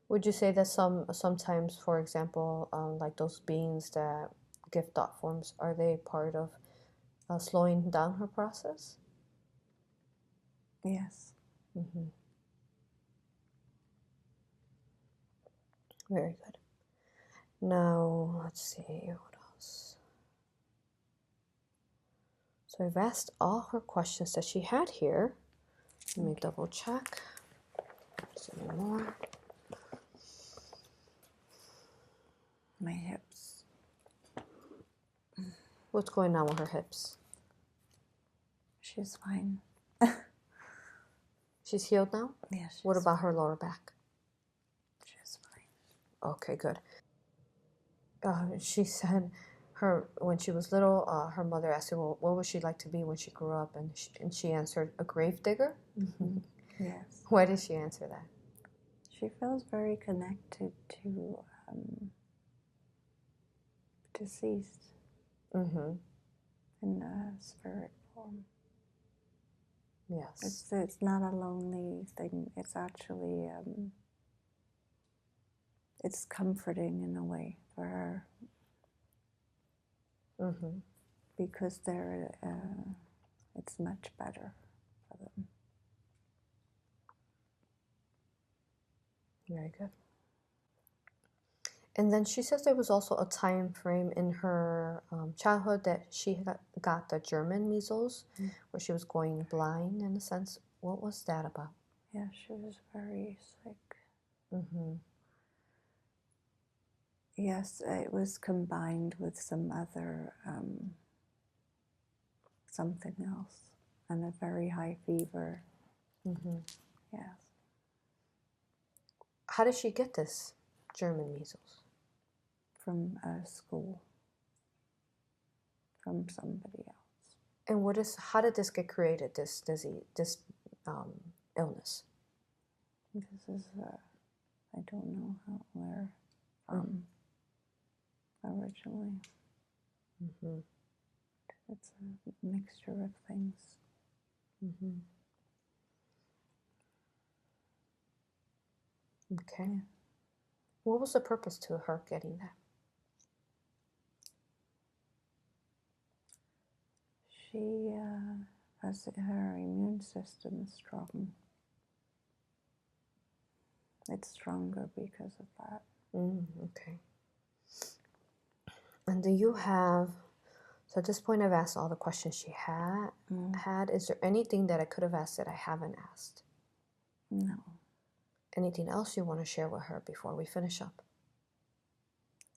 Would you say that sometimes, for example, like those beings that give thought forms, are they part of slowing down her process? Yes. Mm-hmm. Very good. Now, let's see, what else? So I've asked all her questions that she had here. Let me double check. Is there any more? My hips. What's going on with her hips? She's fine. She's healed now? Yes. What about her lower back? She's fine. Okay, good. She said when she was little, her mother asked her, well, what would she like to be when she grew up? And she answered, a grave digger? Mm-hmm. Yes. Why did she answer that? She feels very connected deceased Mm-hmm. in a spirit form. Yes. It's not a lonely thing. It's actually it's comforting in a way for her. Mm-hmm. Because it's much better for them. Very good. And then she says there was also a time frame in her childhood that she got the German measles, where she was going blind in a sense. What was that about? Yeah, she was very sick. Mm-hmm. Yes, it was combined with some other, something else, and a very high fever. Mm-hmm. Yes. How did she get this German measles? From a school, from somebody else. And how did this get created, this disease, this illness? This is, I don't know where from originally. Mm-hmm. It's a mixture of things. Mm-hmm. Okay. Yeah. What was the purpose to her getting that? She has her immune system strong. It's stronger because of that. Okay. And do you have, so at this point I've asked all the questions she had. Is there anything that I could have asked that I haven't asked? No. Anything else you want to share with her before we finish up?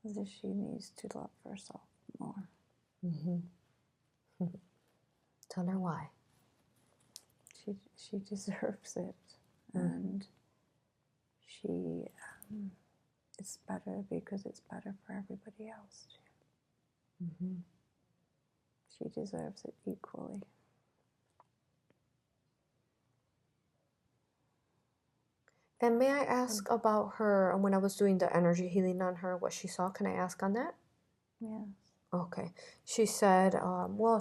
That she needs to love herself more. Mm-hmm. Tell her why. She deserves it. And she, it's better because it's better for everybody else too. Mm-hmm. She deserves it equally. And may I ask about her, when I was doing the energy healing on her, what she saw? Can I ask on that? Yes. Okay. She said,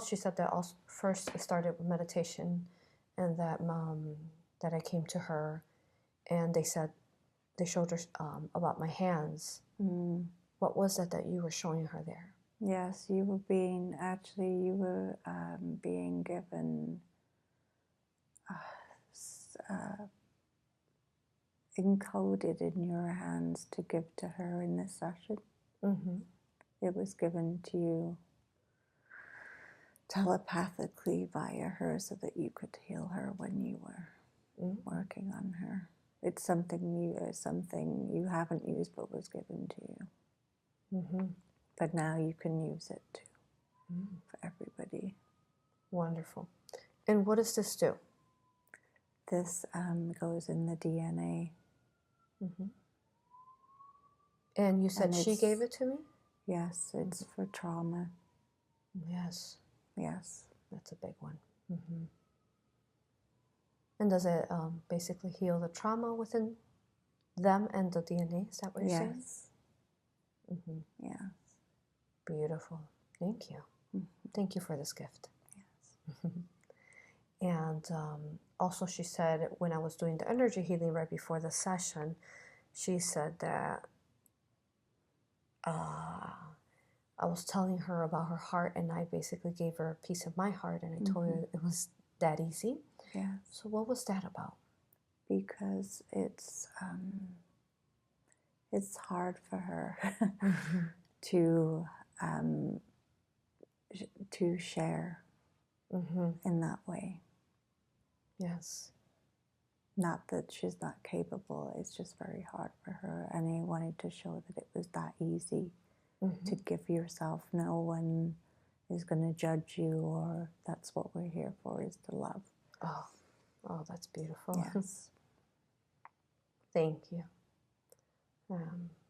she said that also first it started with meditation, and that that I came to her, and they showed her about my hands. What was it that you were showing her there? Yes, you were being given encoded in your hands to give to her in this session. Mm-hmm. It was given to you telepathically via her so that you could heal her when you were working on her. It's something you haven't used but was given to you. Mm-hmm. But now you can use it too for everybody. Wonderful. And what does this do? This goes in the DNA. Mm-hmm. And you said she gave it to me? Yes, it's for trauma. Yes. Yes. That's a big one. Mm-hmm. And does it basically heal the trauma within them and the DNA? Is that what you're saying? Yes. Mm-hmm. Yes. Beautiful. Thank you. Mm-hmm. Thank you for this gift. Yes. And also she said when I was doing the energy healing right before the session, she said that I was telling her about her heart, and I basically gave her a piece of my heart, and I told her it was that easy. Yes. So what was that about? Because it's hard for her to share in that way. Yes. Not that she's not capable, it's just very hard for her. And I wanted to show that it was that easy to give yourself. No one is going to judge you, or that's what we're here for, is to love. Oh, that's beautiful. Yes. Thank you.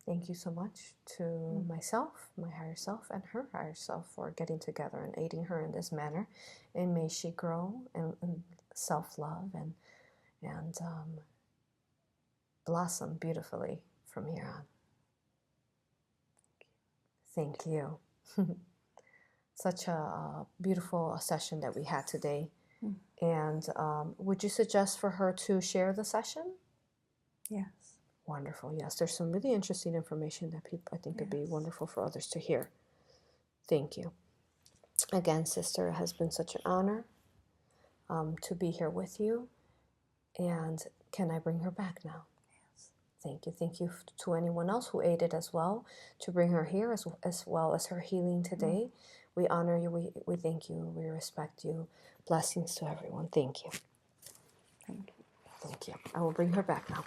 Thank you so much to myself, my higher self, and her higher self for getting together and aiding her in this manner. And may she grow in self-love and blossom beautifully from here on. Thank you. Such a beautiful session that we had today. And would you suggest for her to share the session? Yes. Wonderful. Yes, there's some really interesting information that people, I think, could be wonderful for others to hear. Thank you. Again, sister, it has been such an honor to be here with you. And can I bring her back now? Yes. Thank you. Thank you to anyone else who aided as well to bring her here, as well as her healing today. We honor you. We thank you. We respect you. Blessings to everyone. Thank you. Thank you. Thank you. I will bring her back now.